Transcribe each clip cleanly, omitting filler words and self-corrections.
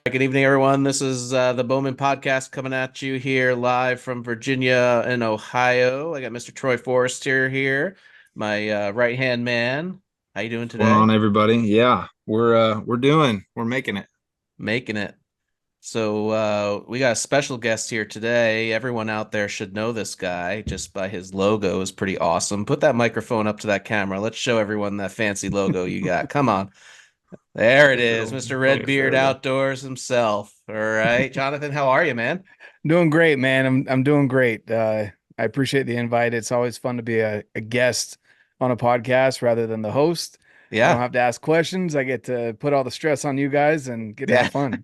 Good evening, everyone. This is the Bowman podcast coming at you here live from Virginia and Ohio. I got Mr. Troy Forrester here, my right-hand man. How you doing Going today? on, everybody? Yeah, we're making it. Making it. So we got a special guest here today. Everyone out there should know this guy just by his logo is pretty awesome. Put that microphone up to that camera. Let's show everyone that fancy logo you got. Come on. There it Big is, old Mr. place. There Redbeard we go. Outdoors himself. All right. Jonathan, how are you, man? Doing great, man. I'm doing great. I appreciate the invite. It's always fun to be a guest on a podcast rather than the host. I don't Yeah. have to ask questions. I get to put all the stress on you guys and get to Yeah. have fun.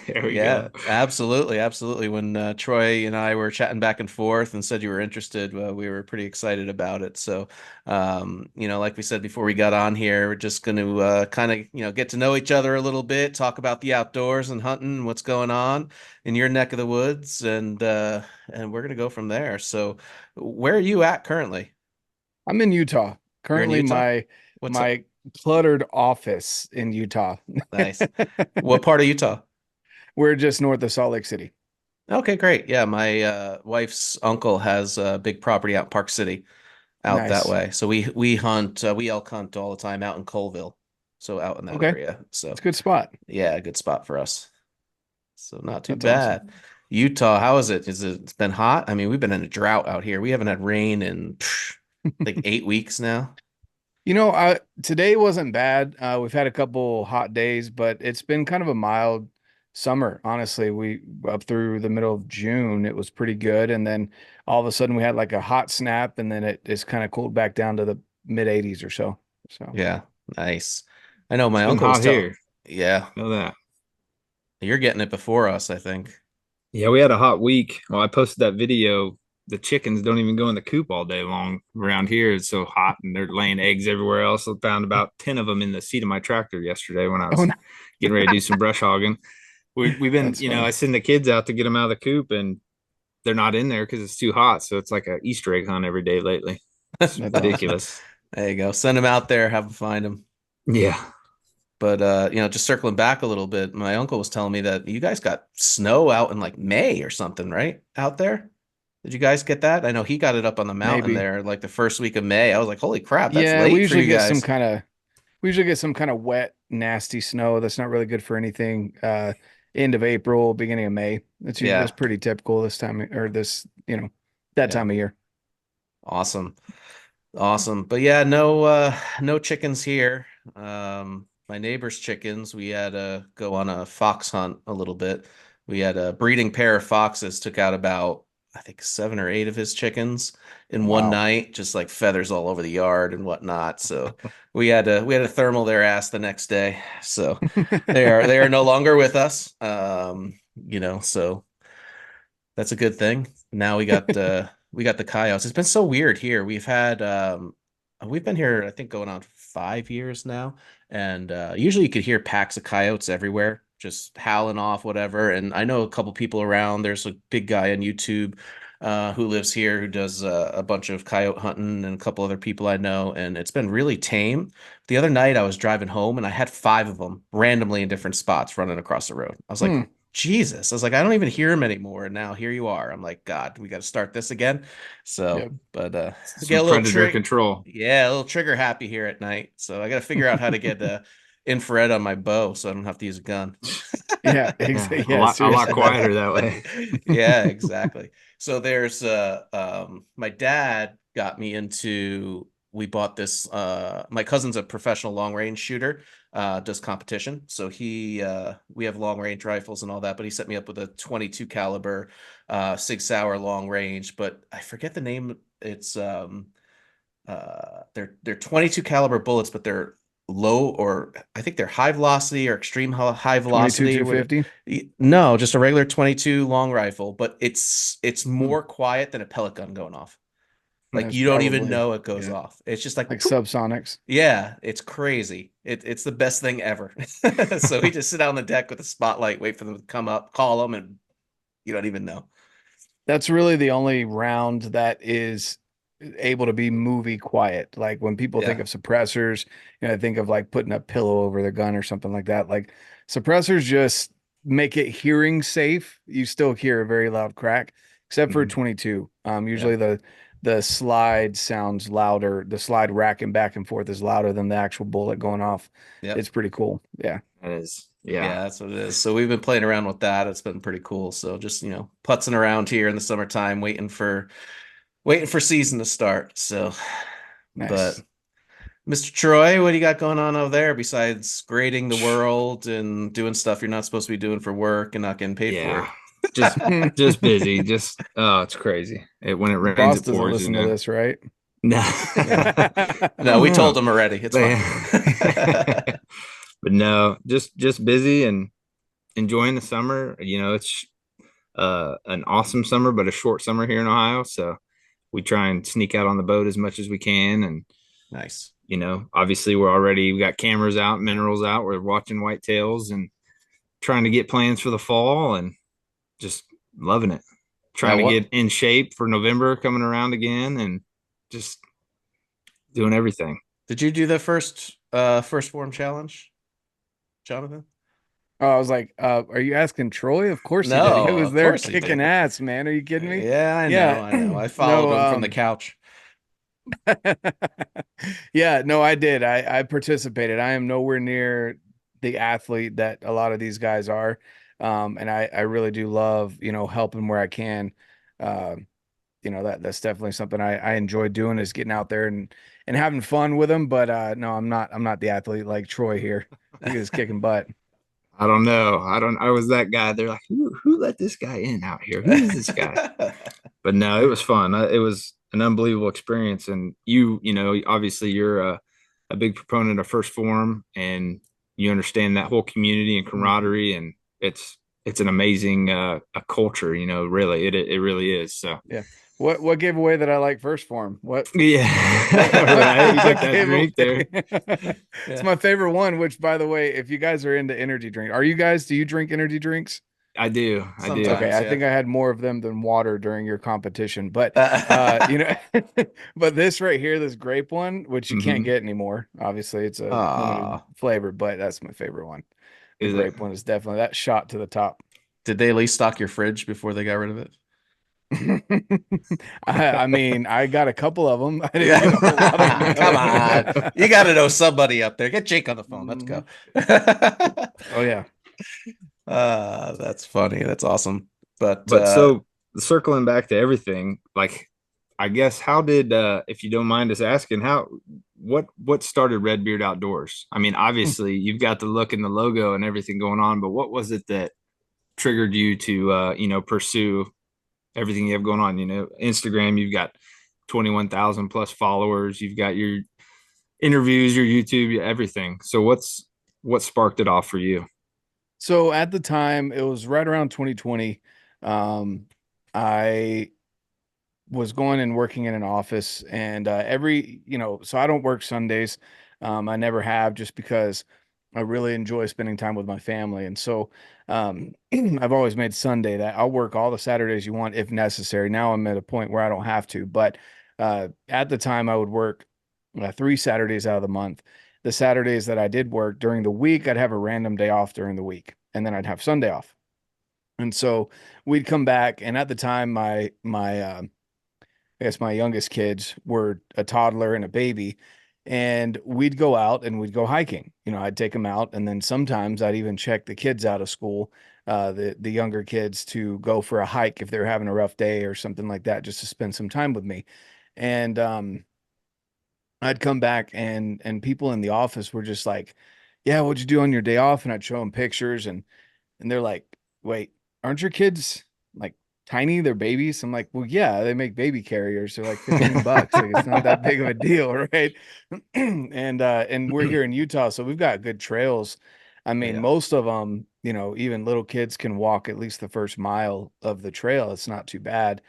There we Yeah, go. absolutely, absolutely. When Troy and I were chatting back and forth and said you were interested, we were pretty excited about it. So, like we said before we got on here, we're just going to kind of, get to know each other a little bit, talk about the outdoors and hunting and what's going on in your neck of the woods, and we're going to go from there. So, where are you at currently? I'm in Utah. You're in Currently Utah? What's up? my cluttered office in Utah. Nice. What part of Utah? We're just north of Salt Lake City. Okay, great. Yeah, my wife's uncle has a big property out in Park City, out that Nice. way. So we hunt, we elk hunt all the time out in Colville, so out in that Okay. area. So It's a good spot. yeah, a good spot for us. So not too That's awesome. bad. Utah, how is it? It's been hot? I mean, we've been in a drought out here. We haven't had rain in like 8 weeks now. Today wasn't bad. We've had a couple hot days, but it's been kind of a mild summer. Honestly, we up through the middle of June, it was pretty good, and then all of a sudden we had like a hot snap, and then it just kind of cooled back down to the mid 80s or so. So Yeah, nice. I know It's my been uncle was hot telling, here. yeah, Know that. you're getting it before us, I think. Yeah, we had a hot week. Well, I posted that video. The chickens don't even go in the coop all day long around here. It's so hot, and they're laying eggs everywhere else. I found about 10 of them in the seat of my tractor yesterday when I oh, was getting ready to do some brush hogging. We've been, that's I funny. send the kids out to get them out of the coop, and they're not in there because it's too hot. So it's like a Easter egg hunt every day lately. It's That's awesome. ridiculous. There you go. Send them out there, have them find them. Yeah. But just circling back a little bit, my uncle was telling me that you guys got snow out in like May or something, right? Out there? Did you guys get that? I know he got it up on the mountain Maybe. there like the first week of May. I was like, holy crap, that's Yeah, we late for usually you get some guys. kind of we usually get some kind of wet, nasty snow that's not really good for anything. End of April, beginning of May. That's Yeah, pretty typical this time or that yeah. time of year. Awesome. Awesome. But yeah, no chickens here. My neighbor's chickens, we had to go on a fox hunt a little bit. We had a breeding pair of foxes, took out about I think 7 or 8 of his chickens in one Wow. night, just like feathers all over the yard and whatnot. So we had to thermal their ass the next day. So they are no longer with us. So that's a good thing. Now we got the coyotes. It's been so weird here. We've been here I think going on 5 years now, and usually you could hear packs of coyotes everywhere, just howling off whatever. And I know a couple people around. There's a big guy on YouTube who lives here who does a bunch of coyote hunting, and a couple other people I know, and it's been really tame. The other night I was driving home and I had 5 of them randomly in different spots running across the road. I was like, Hmm. Jesus. I was like, I don't even hear him anymore. And now here you are. I'm like, God, we got to start this again. So, Yep. but get Some a little predator trick. control. Yeah, a little trigger happy here at night. So I got to figure out how to get infrared on my bow so I don't have to use a gun. Yeah, Yeah, a yeah, lot seriously. quieter that way. Yeah, exactly. So there's my dad got me into we bought this my cousin's a professional long range shooter, does competition. So we have long range rifles and all that, but he set me up with a 22 caliber 6 hour long range, but I forget the name. It's they're 22 caliber bullets, but they're low, or I think they're high velocity or extreme high 22 velocity or what. 250. No, just a regular 22 long rifle, but it's Hmm. more quiet than a pellet gun going off. Like That's you don't even probably know it goes yeah, off. It's just like like whoop. subsonics. Yeah, it's crazy. It's the best thing ever. So we just sit out on the deck with a spotlight, wait for them to come up, call them, and you don't even know. That's really the only round that is able to be movie quiet. Like when people think Yeah. of suppressors, think of like putting a pillow over their gun or something like that. Like suppressors just make it hearing safe. You still hear a very loud crack, except for Mhm. 22. Yeah. Usually the slide sounds louder. The slide racking back and forth is louder than the actual bullet going off. Yep. It's pretty cool. Yeah. That is, yeah. Yeah, that's what it is. So we've been playing around with that. It's been pretty cool. So just, putzing around here in the summertime, waiting for season to start. So, but Nice. Mr. Troy, what do you got going on over there besides grading the world and doing stuff you're not supposed to be doing for work and not getting paid for Yeah. it? Just just busy. Just oh, it's crazy. When it The rains, boss it doesn't pours, listen to this, right? No. No, we No. told him already. It's But, fine. but no, just busy and enjoying the summer. It's an awesome summer, but a short summer here in Ohio. So we try and sneak out on the boat as much as we can. And, Nice. obviously we got cameras out, minerals out. We're watching whitetails and trying to get plans for the fall and just loving it. Now Trying to what get in shape for November coming around again and just doing everything. did you do the first form challenge, Jonathan? Oh, I was like, are you asking Troy? Of course he did. He No, was of there course he kicking did. ass, man. Are you kidding me? Yeah, I know, Yeah. I know. I followed No, him from the couch. yeah, no, I did. I participated. I am nowhere near the athlete that a lot of these guys are. And I really do love, helping where I can. Um, that's definitely something I enjoy doing is getting out there and having fun with them. But no, I'm not the athlete like Troy here. He was kicking butt. I don't know. I was that guy. They're like, who let this guy in out here? Who is this guy? But no, it was fun. It was an unbelievable experience. And obviously you're a big proponent of First Form, and you understand that whole community and Mhm. camaraderie, and it's an amazing a culture. Really, it really is. So Yeah. What gave away that I like first form? What yeah, right. You got what that gave away? drink there. It's Yeah. my favorite one, which by the way, if you guys are into energy drink, do you drink energy drinks? I do. I do. Okay, Sometimes, I yeah. think I had more of them than water during your competition, but but this right here, this grape one, which you can't Hmm. get anymore. Obviously, it's a limited Ah, flavor, but that's my favorite one. The Is it? grape one is definitely that shot to the top. did they at least stock your fridge before they got rid of it? I mean, I got a couple of them. I didn't get a whole lot of them Yeah. Come on. You though. got to know somebody up there. Get Jake on the phone. Let's Mhm. go. Oh yeah. That's funny. That's awesome. But But so circling back to everything, like I guess how did if you don't mind us asking, what started Redbeard Outdoors? I mean, obviously you've got the look and the logo and everything going on, but what was it that triggered you to pursue everything you have going on? Instagram, you've got 21,000 plus followers, you've got your interviews, your YouTube, everything. So what sparked it off for you? So at the time, it was right around 2020. I was going and working in an office, and so I don't work Sundays. I never have, just because I really enjoy spending time with my family. And so I've always made Sunday that I'll work all the Saturdays you want if necessary. Now I'm at a point where I don't have to, but at the time I would work 3 Saturdays out of the month. The Saturdays that I did work during the week, I'd have a random day off during the week, and then I'd have Sunday off. And so we'd come back, and at the time, I guess my youngest kids were a toddler and a baby, and we'd go out and we'd go hiking. I'd take them out, and then sometimes I'd even check the kids out of school, the younger kids, to go for a hike if they're having a rough day or something like that, just to spend some time with me. And I'd come back, and people in the office were just like, "Yeah, what'd you do on your day off?" And I'd show them pictures, and they're like, "Wait, aren't your kids like tiny? They're babies." I'm like, "Well, yeah, they make baby carriers. They're like $15. Like it's not that big of a deal, right?" And we're here in Utah, so we've got good trails. I mean, yeah. most of them, even little kids can walk at least the first mile of the trail. It's not too bad.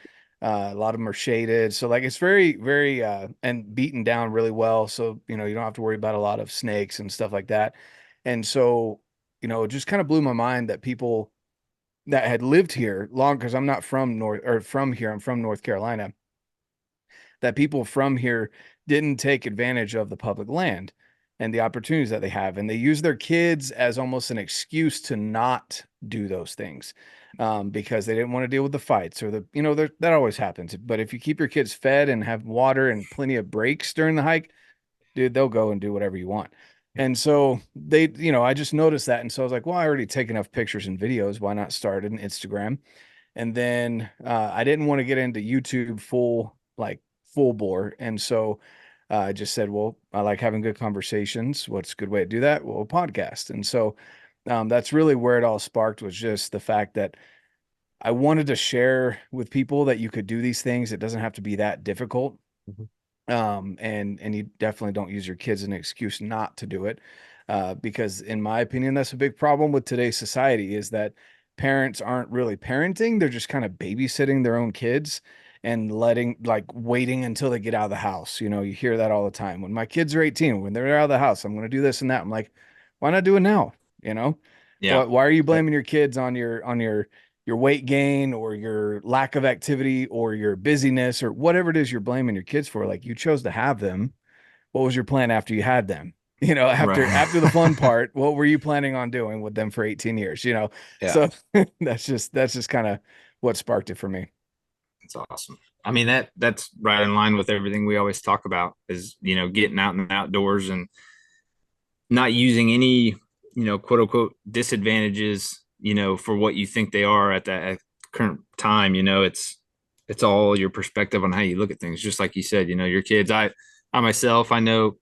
A lot of them are shaded, so like it's very, very and beaten down really well. So you don't have to worry about a lot of snakes and stuff like that. And so it just kind of blew my mind that people that had lived here long, because I'm not from North or from here, I'm from North Carolina, that people from here didn't take advantage of the public land and the opportunities that they have. And they use their kids as almost an excuse to not do those things, because they didn't want to deal with the fights or that always happens. But if you keep your kids fed and have water and plenty of breaks during the hike, dude, they'll go and do whatever you want. And so I just noticed that. And so I was like, well, I already take enough pictures and videos. Why not start an Instagram? And then I didn't want to get into YouTube full bore. And so I just said, well, I like having good conversations. What's a good way to do that? Well, a podcast. And so that's really where it all sparked, was just the fact that I wanted to share with people that you could do these things. It doesn't have to be that difficult. Mhm. And you definitely don't use your kids as an excuse not to do it. Because in my opinion, that's a big problem with today's society, is that parents aren't really parenting. They're just kind of babysitting their own kids and waiting until they get out of the house. You hear that all the time. When my kids are 18, when they're out of the house, I'm going to do this and that. I'm like, why not do it now? You know, Yeah. why are you blaming your kids on your weight gain or your lack of activity or your busyness or whatever it is you're blaming your kids for? Like, you chose to have them. What was your plan after you had them? After the fun Right. part, what were you planning on doing with them for 18 years? Yeah. So that's just kind of what sparked it for me. It's awesome. I mean, that's right in line with everything we always talk about, is, getting out in the outdoors and not using any, quote unquote disadvantages, for what you think they are at that current time. It's all your perspective on how you look at things. Just like you said, your kids, I myself, I know,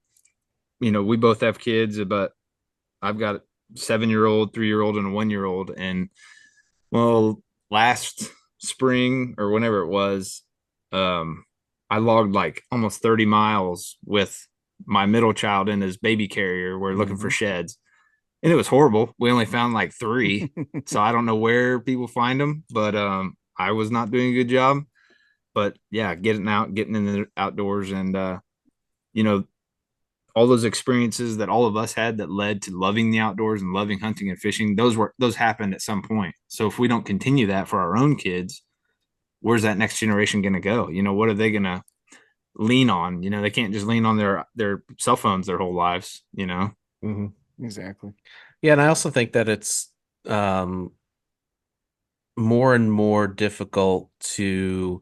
we both have kids, but I've got a 7-year old, 3-year old, and a 1-year old. And well, last spring or whenever it was, um, I logged like almost 30 miles with my middle child in his baby carrier. We're looking for Mhm. sheds, and it was horrible. We only found like 3, so I don't know where people find them, but I was not doing a good job. But yeah, getting out, getting in the outdoors, and you know, all those experiences that all of us had that led to loving the outdoors and loving hunting and fishing, those happened at some point. So if we don't continue that for our own kids, where's that next generation going to go? What are they going to lean on? They can't just lean on their cell phones their whole lives. Mhm. Exactly. Yeah, and I also think that it's um, more and more difficult to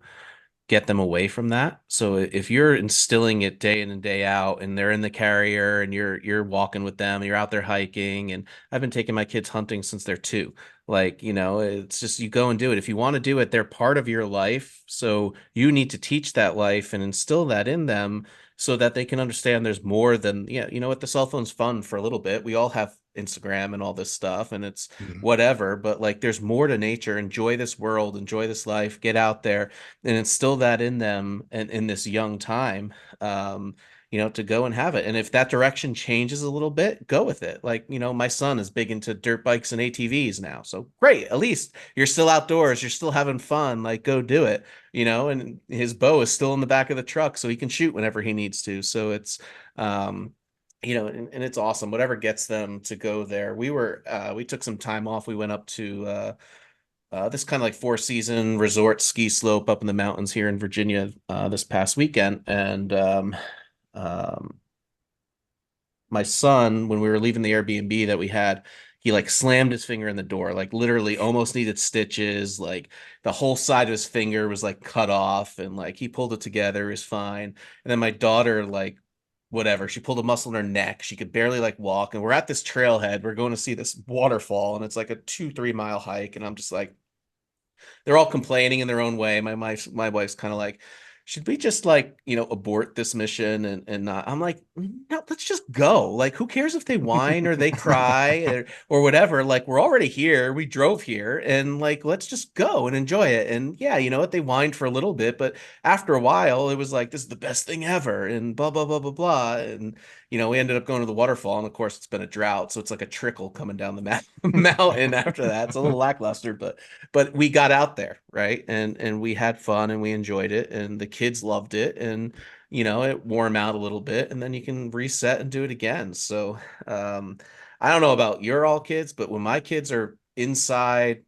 get them away from that. So if you're instilling it day in and day out, and they're in the carrier and you're walking with them, you're out there hiking, and I've been taking my kids hunting since they're 2. Like, it's just, you go and do it. If you want to do it, they're part of your life. So you need to teach that life and instill that in them so that they can understand there's more than, yeah, you know what, the cell phone's fun for a little bit. We all have Instagram and all this stuff, and it's Mhm. whatever, but like, there's more to nature. Enjoy this world, enjoy this life, get out there and instill that in them and in this young time, um, to go and have it. And if that direction changes a little bit, go with it. Like, my son is big into dirt bikes and ATVs now. So great. At least you're still outdoors, you're still having fun. Like, go do it, and his bow is still in the back of the truck so he can shoot whenever he needs to. So it's, and it's awesome. Whatever gets them to go there. We took some time off. We went up to, this kind of like four-season resort ski slope up in the mountains here in Virginia this past weekend. And um, my son, when we were leaving the Airbnb that we had, he like slammed his finger in the door, like literally almost needed stitches. Like the whole side of his finger was like cut off, and like he pulled it together, it was fine. And then my daughter, like, whatever, she pulled a muscle in her neck. She could barely like walk. And we're at this trailhead. We're going to see this waterfall, and it's like a 2-3 mile hike. And I'm just like, they're all complaining in their own way. My wife's kind of like, should we just like, abort this mission and not? I'm like, no, let's just go. Like, who cares if they whine or they cry or whatever? Like, we're already here. We drove here, and like, let's just go and enjoy it. And yeah, you know what? They whined for a little bit, but after a while, it was like, this is the best thing ever, and blah blah blah blah blah. And we ended up going to the waterfall, and of course, it's been a drought, so it's like a trickle coming down the mountain after that. It's a little lackluster, but we got out there, right? And we had fun and we enjoyed it, and the kids loved it, and it wore them out a little bit, and then you can reset and do it again. So um I don't know about your all kids, but when my kids are inside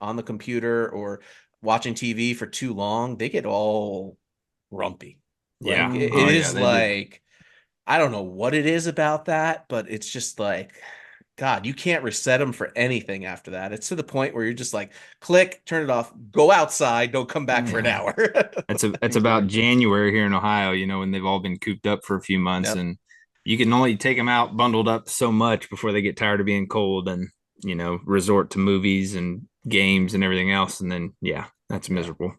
on the computer or watching TV for too long, they get all grumpy. Like Yeah. it Oh yeah, is they do. like I don't know what it is about that, but it's just like God, you can't reset them for anything after that. It's to the point where you're just like, click, turn it off, go outside, don't come back for an Mhm. hour. It's about Exactly. January here in Ohio, when they've all been cooped up for a few months, Yep. and you can only take them out bundled up so much before they get tired of being cold and resort to movies and games and everything else, and then yeah, that's Yeah. miserable.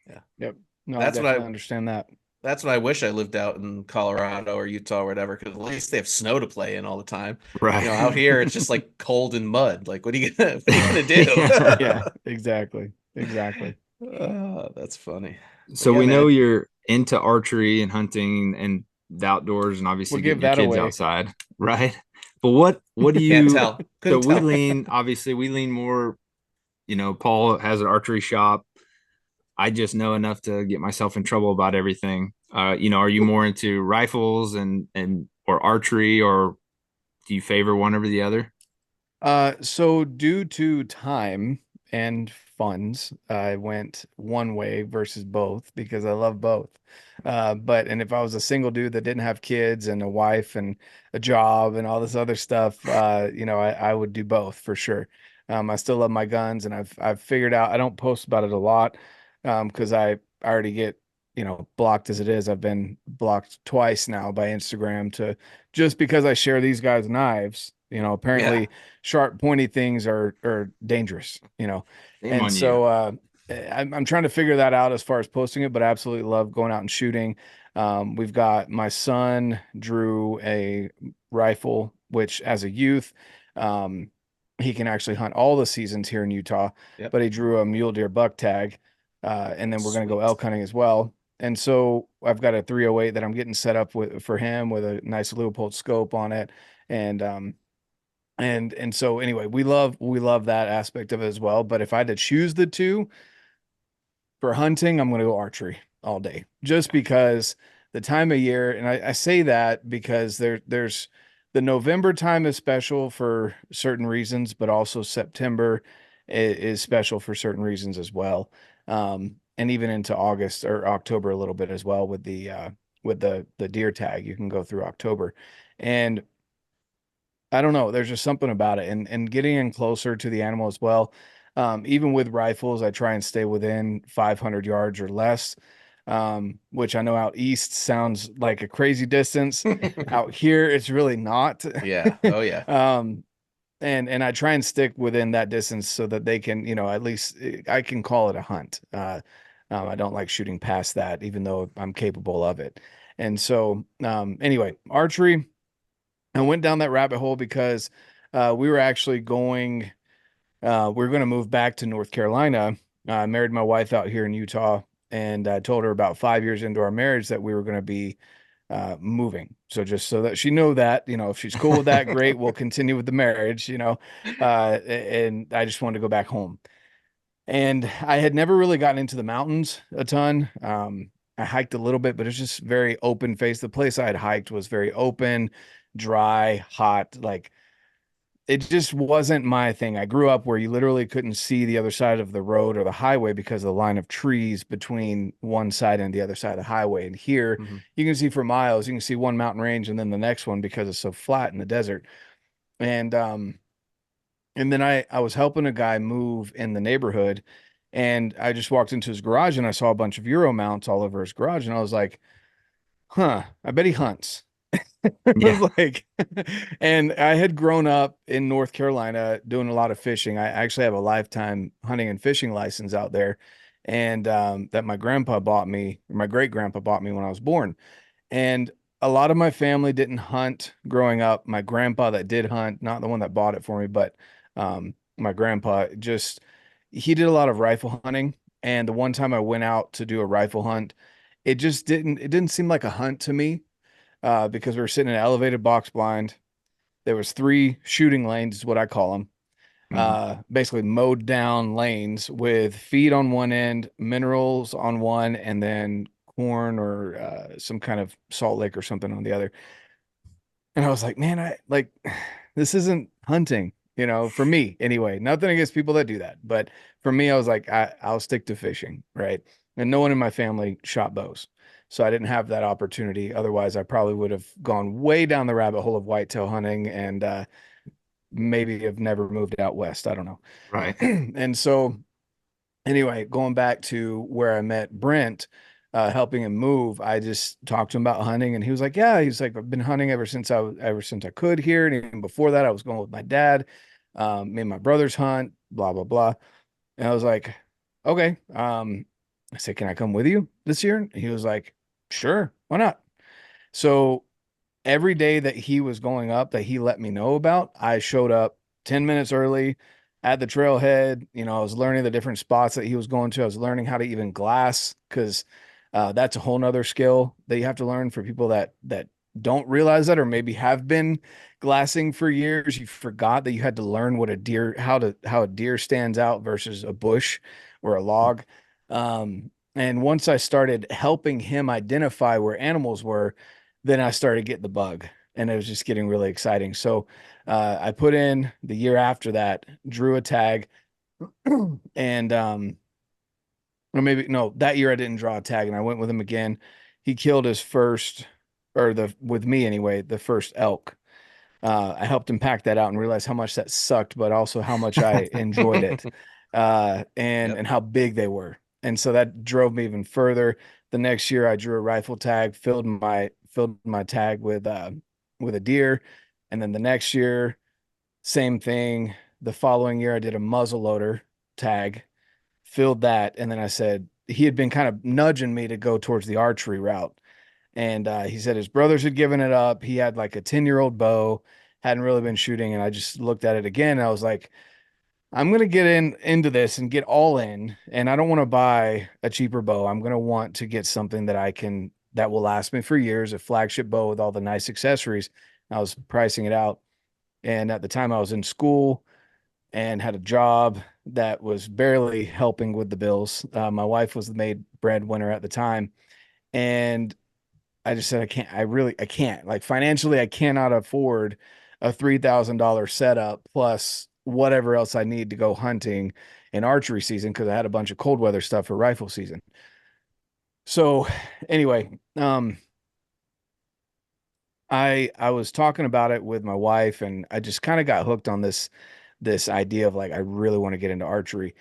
Yeah. Yep. No, I That's what I definitely understand that. that's what I wish I lived out in Colorado or Utah or whatever, because at least they have snow to play in all the time. Right. Out here it's just like cold and mud. Like what are you gonna do? Yeah. Yeah, exactly. Exactly. That's funny. But So yeah, we man, know you're into archery and hunting and the outdoors and We'll obviously give getting your that kids away. outside, right? But what do can't you tell. so Couldn't we tell. lean obviously we lean more, Paul has an archery shop. I just know enough to get myself in trouble about everything. Are you more into rifles and or archery, or do you favor one over the other? So due to time and funds, I went one way versus both because I love both. And if I was a single dude that didn't have kids and a wife and a job and all this other stuff, I would do both for sure. I still love my guns, and I've figured out I don't post about it a lot, because I already get, blocked as it is. I've been blocked twice now by Instagram to just because I share these guys' knives. Yeah. Apparently sharp, pointy things are dangerous, Shame and on you. so I'm trying to figure that out as far as posting it, but I absolutely love going out and shooting. We've got my son drew a rifle, which as a youth, um, he can actually hunt all the seasons here in Utah, Yep. but he drew a mule deer buck tag, and then we're going to go Sweet. elk hunting as well. And so I've got a 308 that I'm getting set up with for him with a nice Leupold scope on it, and so anyway, we love that aspect of it as well. But if I had to choose the two for hunting, I'm going to go archery all day, just because the time of year. And I say that because there's the November time is special for certain reasons, but also September is special for certain reasons as well. And even into August or October a little bit as well with the deer tag, you can go through October. And I don't know. There's just something about it, and getting in closer to the animal as well. Even with rifles, I try and stay within 500 yards or less, which I know out east sounds like a crazy distance. Out here, it's really not. Yeah. Oh yeah. um, and I try and stick within that distance so that they can, at least I can call it a hunt. I don't like shooting past that, even though I'm capable of it. And so, anyway, archery. I went down that rabbit hole because we were actually we are going to move back to North Carolina. I married my wife out here in Utah, and I told her about 5 years into our marriage that we were going to be moving. So just so that she know that, if she's cool with that, great. We'll continue with the marriage, and I just wanted to go back home. And I had never really gotten into the mountains a ton. I hiked a little bit, but it's just very open face. The place I had hiked was very open, dry, hot. Like it just wasn't my thing. I grew up where you literally couldn't see the other side of the road or the highway because of the line of trees between one side and the other side of the highway. And here Mhm. you can see for miles. You can see one mountain range and then the next one because it's so flat in the desert. And then I was helping a guy move in the neighborhood, and I just walked into his garage and I saw a bunch of Euro mounts all over his garage, and I was like, "Huh, I bet he hunts." I Yeah. was like, and I had grown up in North Carolina doing a lot of fishing. I actually have a lifetime hunting and fishing license out there, and that my grandpa bought me, or my great grandpa bought me when I was born. And a lot of my family didn't hunt growing up. My grandpa that did hunt, not the one that bought it for me, but my grandpa just he did a lot of rifle hunting. And the one time I went out to do a rifle hunt, it didn't seem like a hunt to me, because we were sitting in an elevated box blind. There was three shooting lanes, is what I call them. Mhm. Basically mowed down lanes with feed on one end, minerals on one, and then corn or some kind of salt lick or something on the other. And I was like, man, I like this isn't hunting, for me anyway. Nothing against people that do that, but for me, I was like, I'll stick to fishing, right? And no one in my family shot bows. So I didn't have that opportunity. Otherwise, I probably would have gone way down the rabbit hole of whitetail hunting and maybe have never moved out west. I don't know. Right. And so anyway, going back to where I met Brent, helping him move, I just talked to him about hunting, and he was like, "Yeah." He's like, "I've been hunting ever since I could here, and even before that, I was going with my dad. Me and my brothers hunt, blah blah blah." And I was like, "Okay." I said, "Can I come with you this year?" And he was like, "Sure, why not?" So every day that he was going up that he let me know about, I showed up 10 minutes early at the trailhead. I was learning the different spots that he was going to. I was learning how to even glass because that's a whole nother skill that you have to learn for people that don't realize that or maybe have been glassing for years. You forgot that you had to learn what a deer, how a deer stands out versus a bush or a log. And once I started helping him identify where animals were, then I started getting the bug and it was just getting really exciting. So I put in the year after that, drew a tag, and or maybe no, that year I didn't draw a tag and I went with him again. He killed his first, or the with me anyway, the first elk. I helped him pack that out and realize how much that sucked, but also how much I enjoyed it, Yep. and how big they were. And so that drove me even further. The next year, I drew a rifle tag, filled my tag with a deer, and then the next year, same thing. The following year, I did a muzzle loader tag, filled that, and then I said he had been kind of nudging me to go towards the archery route. And he said his brothers had given it up. He had like a 10-year-old bow, hadn't really been shooting. And I just looked at it again and I was like, I'm gonna get into this and get all in. And I don't want to buy a cheaper bow. I'm gonna want to get something that will last me for years, a flagship bow with all the nice accessories. I was pricing it out. And at the time I was in school and had a job that was barely helping with the bills. My wife was the maid breadwinner at the time. And I just said, I can't. Like financially, I cannot afford a $3,000 setup plus whatever else I need to go hunting in archery season because I had a bunch of cold weather stuff for rifle season. So anyway, I was talking about it with my wife and I just kind of got hooked on this idea of like I really want to get into archery.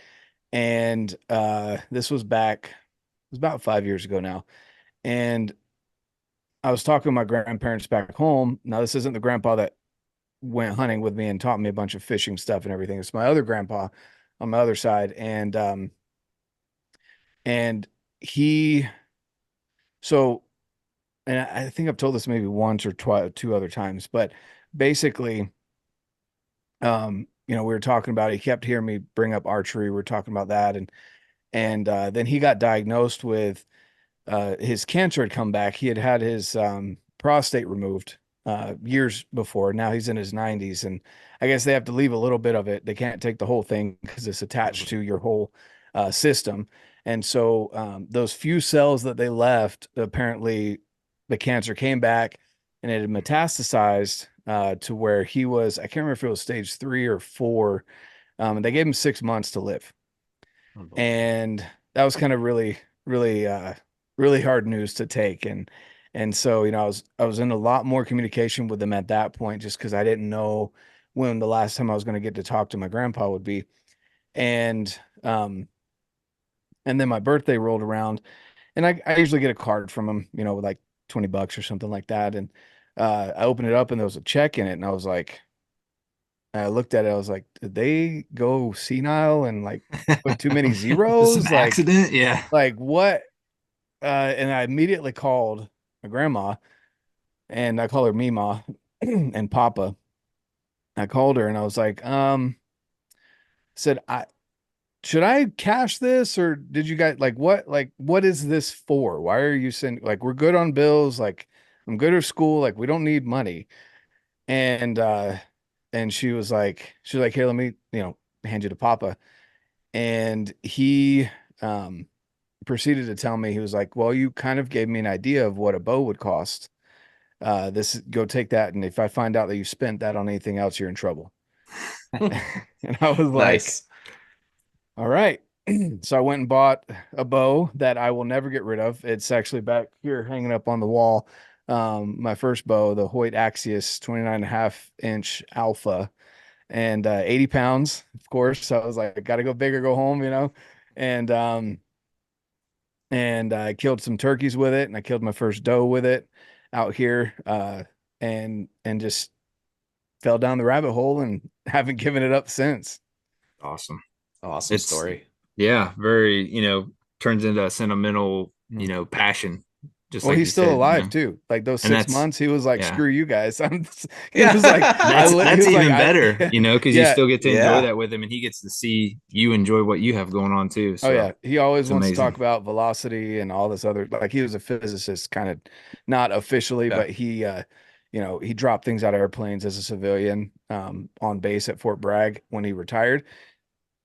And this was about 5 years ago now. And I was talking to my grandparents back home. Now, this isn't the grandpa that went hunting with me and taught me a bunch of fishing stuff and everything. It's my other grandpa on my other side. And he, so, and I think I've told this maybe once or twice, two other times, but basically, we were talking about it. He kept hearing me bring up archery. We are talking about that. And then he got diagnosed with his cancer had come back. He had had his prostate removed years before. Now he's in his 90s, and I guess they have to leave a little bit of it. They can't take the whole thing because it's attached to your whole system. And so those few cells that they left, apparently the cancer came back and it had metastasized to where he was, I can't remember if it was stage 3 or 4. And they gave him 6 months to live. And that was kind of really hard news to take. And so, I was in a lot more communication with them at that point, just because I didn't know when the last time I was going to get to talk to my grandpa would be. And, and then my birthday rolled around and I usually get a card from him, with like $20 or something like that. And, I opened it up and there was a check in it. And I looked at it. I was like, did they go senile and like put too many Just an zeros? accident. Yeah. Like what? And I immediately called my grandma and I call her Mima and Papa. I called her and I was like, said, should I cash this or did you guys what is this for? Why are you sending like we're good on bills, like I'm good at school, like we don't need money. And and she was like, here, let me, hand you to Papa. And he proceeded to tell me, he was like, well, you kind of gave me an idea of what a bow would cost. This go take that, and if I find out that you spent that on anything else, you're in trouble. And I was like, Nice. all right. So I went and bought a bow that I will never get rid of. It's actually back here hanging up on the wall. My first bow, the Hoyt Axius 29.5 inch alpha, and 80 pounds, of course. So I was like, I gotta go big or go home, And and I killed some turkeys with it, and I killed my first doe with it out here, and just fell down the rabbit hole and haven't given it up since. Awesome. Awesome It's story. yeah, very, turns into a sentimental, Mm. passion, just Well, like he's you still said, alive too. Like those and six that's months, he was like, yeah. "Screw you guys." He was like, Yeah. he That's was like, even better, because you yeah, still get to enjoy Yeah. that with him, and he gets to see you enjoy what you have going on too. oh So yeah. He always it's wants to talk amazing. about velocity and all this other. Like he was a physicist, kind of not officially, Yeah. but he dropped things out of airplanes as a civilian, on base at Fort Bragg when he retired.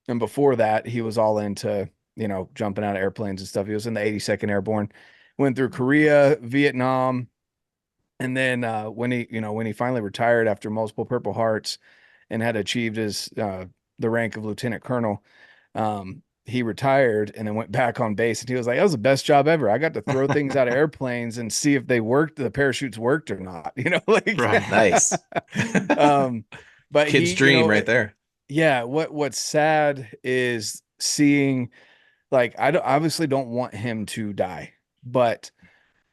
And before that, he was all into, jumping out of airplanes and stuff. He was in the 82nd Airborne, went through Korea, Vietnam, and then when he finally retired after multiple Purple Hearts and had achieved the rank of lieutenant colonel, he retired and then went back on base. And he was like, "That was the best job ever. I got to throw things out of airplanes and see if they worked, the parachutes worked or not." Like, Right. Nice. um, but Kid's dream right there. yeah. What's sad is seeing, like, obviously don't want him to die, but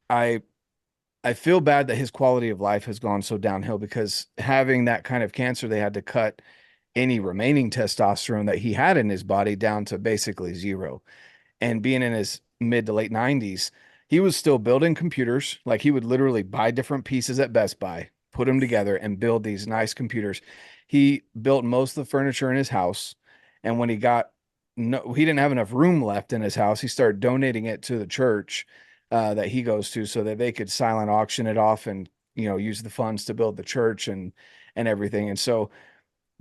I I feel bad that his quality of life has gone so downhill because having that kind of cancer, they had to cut any remaining testosterone that he had in his body down to basically zero. And being in his mid to late 90s, he was still building computers. Like he would literally buy different pieces at Best Buy, put them together, and build these nice computers. He built most of the furniture in his house. And when he didn't have enough room left in his house, he started donating it to the church that he goes to so that they could silent auction it off and, use the funds to build the church and everything. And so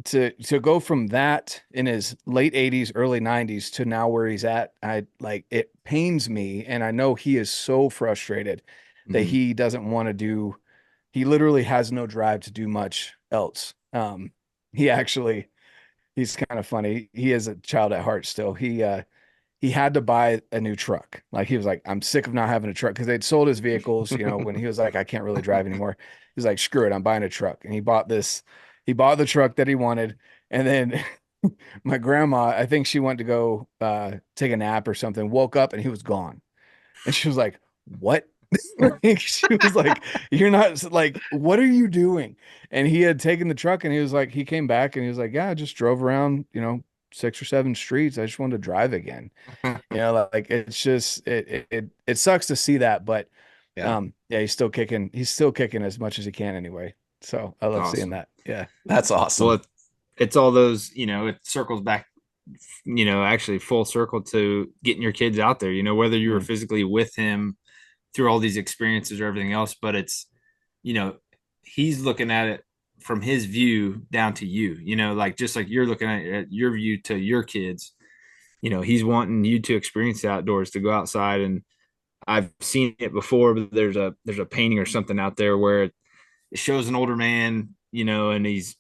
to go from that in his late 80s, early 90s to now where he's at, I like it pains me. And I know he is so frustrated that Mhm. he literally has no drive to do much else. He actually, he's kind of funny. He is a child at heart still. He had to buy a new truck. Like he was like, I'm sick of not having a truck because they'd sold his vehicles, when he was like, I can't really drive anymore. He's like, screw it, I'm buying a truck. And he bought the truck that he wanted. And then my grandma, I think she went to go take a nap or something, woke up and he was gone. And she was like, what? Like, she was like, you're not, like, what are you doing? And he had taken the truck and he was like, he came back and he was like, yeah, I just drove around, 6 or 7 streets. I just wanted to drive again. Like it's just it sucks to see that, but Yeah. yeah, he's still kicking as much as he can anyway. So I love seeing Awesome. that. Yeah. That's Well, awesome. it's all those, it circles back, actually full circle to getting your kids out there, whether you were Mm. physically with him through all these experiences or everything else, but it's, you know, he's looking at it from his view down to you, like just like you're looking at your view to your kids, he's wanting you to experience the outdoors, to go outside. And I've seen it before, but there's a painting or something out there where it shows an older man, and he's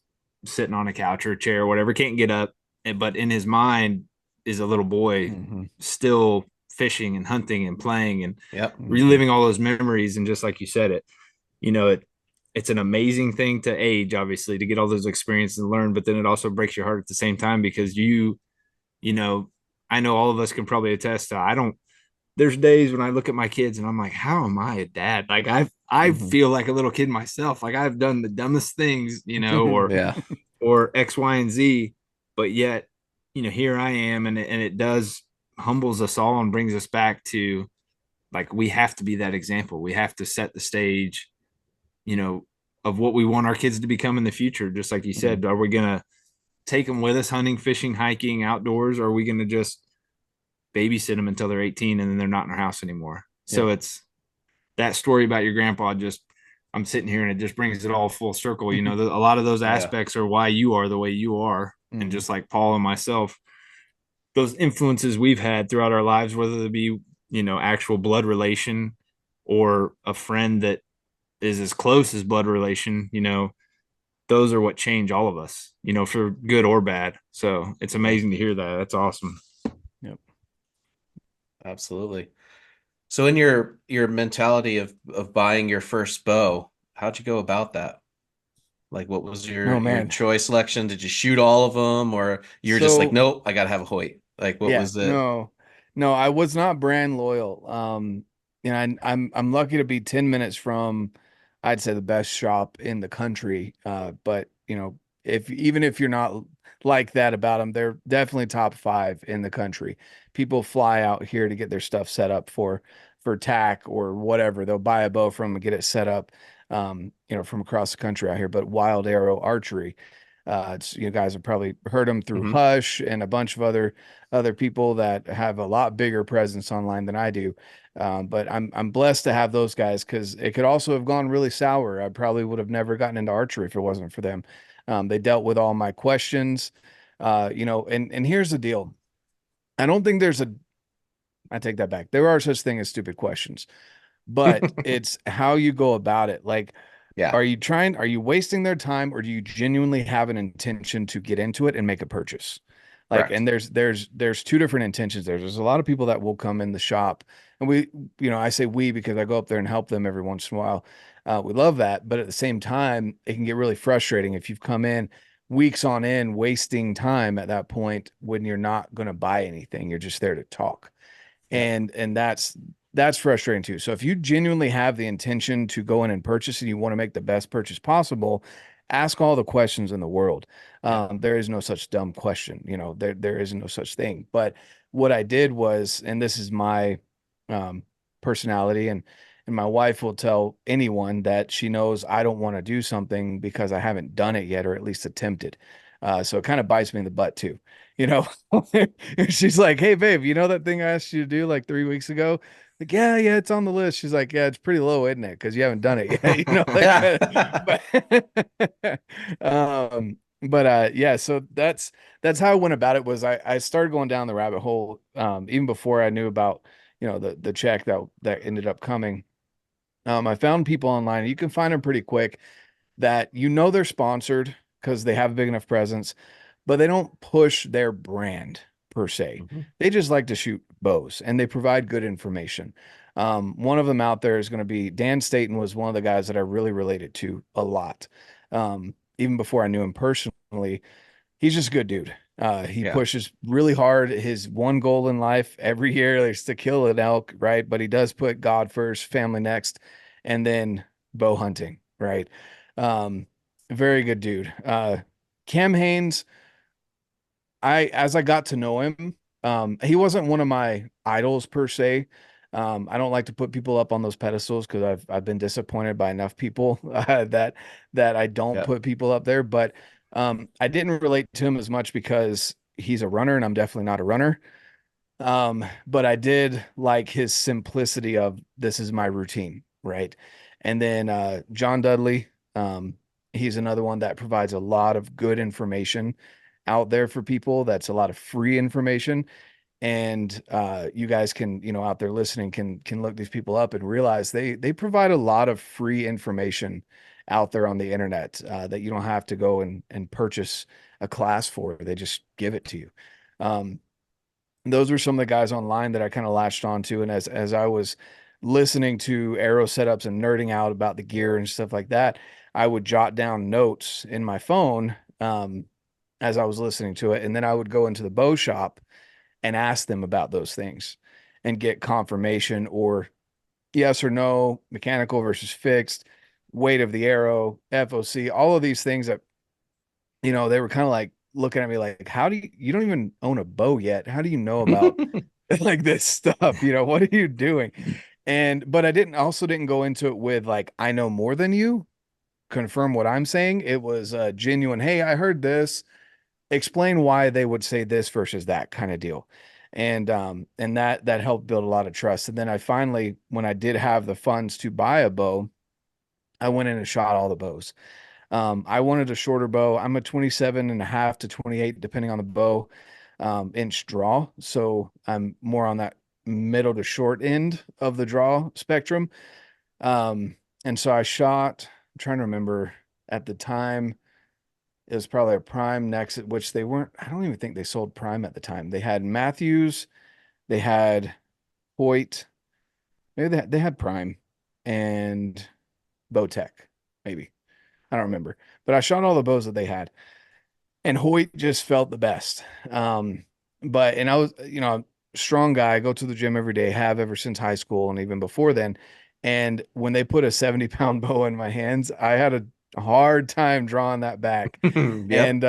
sitting on a couch or a chair or whatever, can't get up, but in his mind is a little boy Hmm. still fishing and hunting and playing and Yep. Hmm. reliving all those memories. And just like you said, it's an amazing thing to age, obviously, to get all those experiences and learn, but then it also breaks your heart at the same time because you know, I know all of us can probably attest to, I don't, there's days when I look at my kids and I'm like, how am I a dad? Like I Hmm. feel like a little kid myself. Like I've done the dumbest things, Yeah. or X, Y, and Z, but yet, here I am, and it does humbles us all and brings us back to, like, we have to be that example. We have to set the stage, you know, of what we want our kids to become in the future. Just like you Hmm. said, are we gonna take them with us hunting, fishing, hiking, outdoors? Or are we gonna just babysit them until they're 18 and then they're not in our house anymore? So Yep. it's that story about your grandpa. Just, I'm sitting here and it just brings it all full circle. A lot of those Yeah. aspects are why you are the way you are. And Hmm. just like Paul and myself, those influences we've had throughout our lives, whether it be, actual blood relation or a friend that is as close as blood relation, those are what change all of us, for good or bad. So it's Yeah. amazing to hear that. That's awesome. Yep. Absolutely. So in your mentality of buying your first bow, how'd you go about that? Like what was Oh your man. choice selection? Did you shoot all of them or you were just like, So nope, I gotta have a Hoyt? Like what yeah, was it? no, I was not brand loyal. I'm lucky to be 10 minutes from, I'd say, the best shop in the country. But if even if you're not like that about them, they're definitely top five in the country. People fly out here to get their stuff set up for tack or whatever. They'll buy a bow from them and get it set up, from across the country out here. But Wild Arrow Archery. You guys have probably heard them through Hmm. Hush and a bunch of other people that have a lot bigger presence online than I do. But I'm blessed to have those guys because it could also have gone really sour. I probably would have never gotten into archery if it wasn't for them. They dealt with all my questions. And here's the deal. I don't think I take that back. There are such thing as stupid questions, but it's how you go about it. Like, Yeah, are you wasting their time or do you genuinely have an intention to get into it and make a purchase? Like, correct. and there's two different intentions there. There's a lot of people that will come in the shop and I say we because I go up there and help them every once in a while. We love that, but at the same time, it can get really frustrating if you've come in weeks on end, wasting time at that point when you're not going to buy anything. You're just there to talk Yep. and that's frustrating too. So if you genuinely have the intention to go in and purchase and you want to make the best purchase possible, ask all the questions in the world. Yeah. There is no such dumb question, there is no such thing. But what I did was, and this is my um, personality, and my wife will tell anyone that she knows I don't want to do something because I haven't done it yet, or at least attempted. So it kind of bites me in the butt too. You know, she's like, "Hey, babe, you know that thing I asked you to do like 3 weeks ago?" Like, yeah, yeah, it's on the list. She's like, "Yeah, it's pretty low, isn't it? Because you haven't done it yet." That kind of. Yeah. So that's how I went about it. Was I started going down the rabbit hole, even before I knew about the check that ended up coming. I found people online. You can find them pretty quick that they're sponsored because they have a big enough presence, but they don't push their brand per se. Mhm. They just like to shoot bows and they provide good information. One of them out there is going to be Dan Staten was one of the guys that I really related to a lot. Even before I knew him personally, he's just a good dude. He Yeah. pushes really hard. His one goal in life every year is to kill an elk, right? But he does put God first, family next, and then bow hunting, right? Um, very good dude. Cam Haynes, as I got to know him, he wasn't one of my idols per se. I don't like to put people up on those pedestals because I've been disappointed by enough people that I don't Yeah. put people up there. But I didn't relate to him as much because he's a runner and I'm definitely not a runner. But I did like his simplicity of this is my routine, right? And then John Dudley, he's another one that provides a lot of good information out there for people. That's a lot of free information. And you guys can, out there listening can look these people up and realize they provide a lot of free information out there on the internet that you don't have to go and purchase a class for. They just give it to you. Um, those were some of the guys online that I kind of latched onto. And as I was listening to arrow setups and nerding out about the gear and stuff like that, I would jot down notes in my phone as I was listening to it. And then I would go into the bow shop and ask them about those things and get confirmation or yes or no, mechanical versus fixed, weight of the arrow, FOC, all of these things that they were kind of like looking at me like, how do you don't even own a bow yet? How do you know about like this stuff? What are you doing? But I didn't go into it with like, I know more than you, confirm what I'm saying. It was a genuine, hey, I heard this, explain why they would say this versus that kind of deal. And that helped build a lot of trust. And then I finally, when I did have the funds to buy a bow, I went in and shot all the bows. I wanted a shorter bow. I'm a 27 and a half to 28, depending on the bow, inch draw. So I'm more on that middle to short end of the draw spectrum. And so I'm trying to remember at the time, it was probably a Prime Nexus, which they weren't, I don't even think they sold Prime at the time. They had Matthews, they had Hoyt. Maybe they had Prime and Bowtech, maybe. I don't remember. But I shot all the bows that they had. And Hoyt just felt the best. And I was, strong guy, go to the gym every day, have ever since high school and even before then. And when they put a 70-pound bow in my hands, I had a hard time drawing that back. Yep. And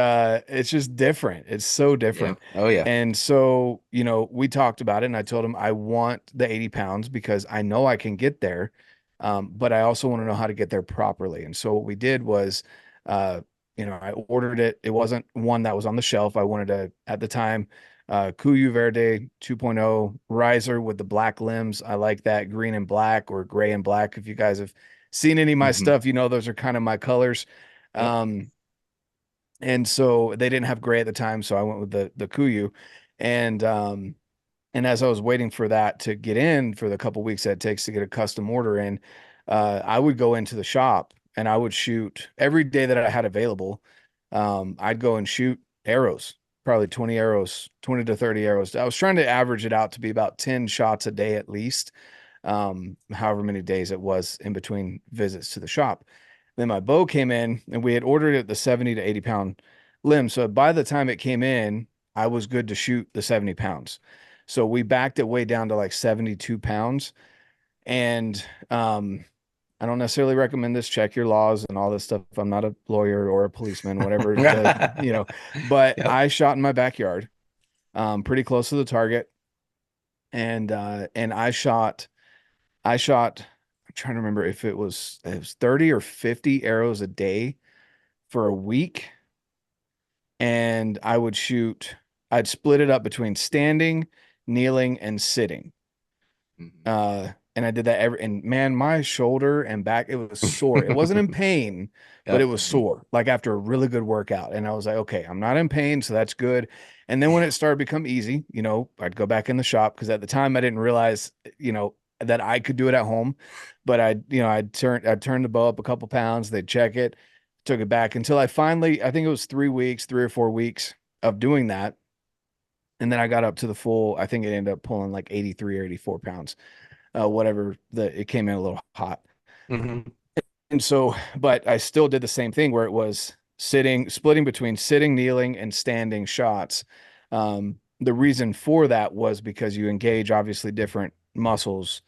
it's just different. It's so Yeah. different. Oh yeah. And so, we talked about it and I told him I want the 80 pounds because I know I can get there. But I also want to know how to get there properly. And so what we did was, uh, I ordered it. It wasn't one that was on the shelf. I wanted at the time, Kuyu Verde 2.0 riser with the black limbs. I like that green and black or gray and black. If you guys have seen any of my Mhm. stuff, those are kind of my colors. Yep. And so they didn't have gray at the time, so I went with the Kuyu. And and as I was waiting for that to get in for the couple weeks that it takes to get a custom order in, I would go into the shop and I would shoot every day that I had available. I'd go and shoot arrows, probably 20 arrows, 20 to 30 arrows. I was trying to average it out to be about 10 shots a day at least, however many days it was in between visits to the shop. Then my bow came in and we had ordered it the 70 to 80 pound limb. So by the time it came in, I was good to shoot the 70 pounds. So we backed it way down to like 72 pounds. And I don't necessarily recommend this. Check your laws and all this stuff. I'm not a lawyer or a policeman, whatever but Yep. I shot in my backyard, pretty close to the target. And I shot, I'm trying to remember if it was 30 or 50 arrows a day for a week. And I'd split it up between standing, kneeling, and sitting. Mhm. And I did that and man, my shoulder and back, it was sore. It wasn't in pain, but it Yep. was Mhm. sore, like after a really good workout. And I was like, okay, I'm not in pain, so that's good. And then when it started to become easy, I'd go back in the shop because at the time I didn't realize, that I could do it at home. But I'd turn the bow up a couple pounds, they'd check it, took it back until I finally, I think it was 3 weeks, 3 or 4 weeks of doing that. And then I got up to the full, I think it ended up pulling like 83 or 84 pounds, whatever it came in a little hot. Mhm. And so, but I still did the same thing where it was splitting between sitting, kneeling, and standing shots. The reason for that was because you engage obviously different muscles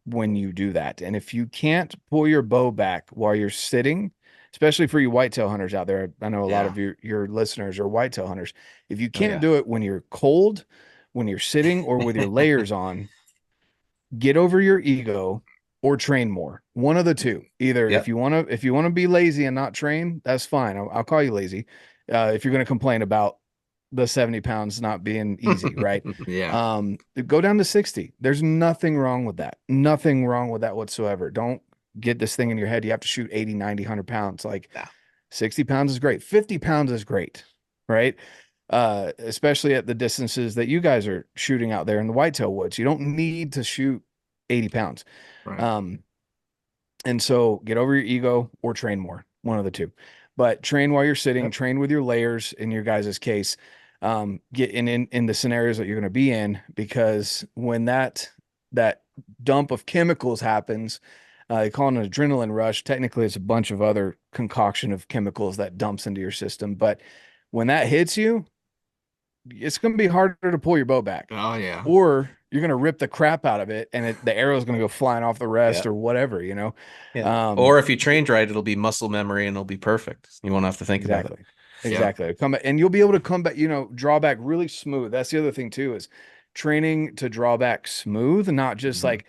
when you do that. And if you can't pull your bow back while you're sitting, especially for you whitetail hunters out there, I know a lot Yeah. of your listeners are whitetail hunters. If you Oh can't yeah. do it when you're cold, when you're sitting, or with your layers on, get over your ego or train more. One of the two. Either if Yep. you want to be lazy and not train, that's fine. I'll call you lazy. If you're going to complain about the 70 pounds not being easy, right? Yeah. Go down to 60. There's nothing wrong with that. Nothing wrong with that whatsoever. Don't get this thing in your head. You have to shoot 80, 90, 100 pounds. Like Yeah. 60 pounds is great. 50 pounds is great, right? Especially at the distances that you guys are shooting out there in the whitetail woods. You don't need to shoot 80 pounds. Right. Um, and so get over your ego or train more, one of the two. But train while you're sitting, Yep. train with your layers in your guys' case. Get in the scenarios that you're going to be in, because when that dump of chemicals happens, they call it an adrenaline rush. Technically, it's a bunch of other concoction of chemicals that dumps into your system. But when that hits you, it's going to be harder to pull your bow back, Oh yeah. or you're going to rip the crap out of it and the arrow is going to go flying off the rest Yeah. or whatever. Yeah. Um, Or if you trained right, it'll be muscle memory and it'll be perfect. You won't have to think about it. exactly. Yeah. Exactly. Come back and you'll be able to come back, draw back really smooth. That's the other thing too, is training to draw back smooth, not just Mhm. like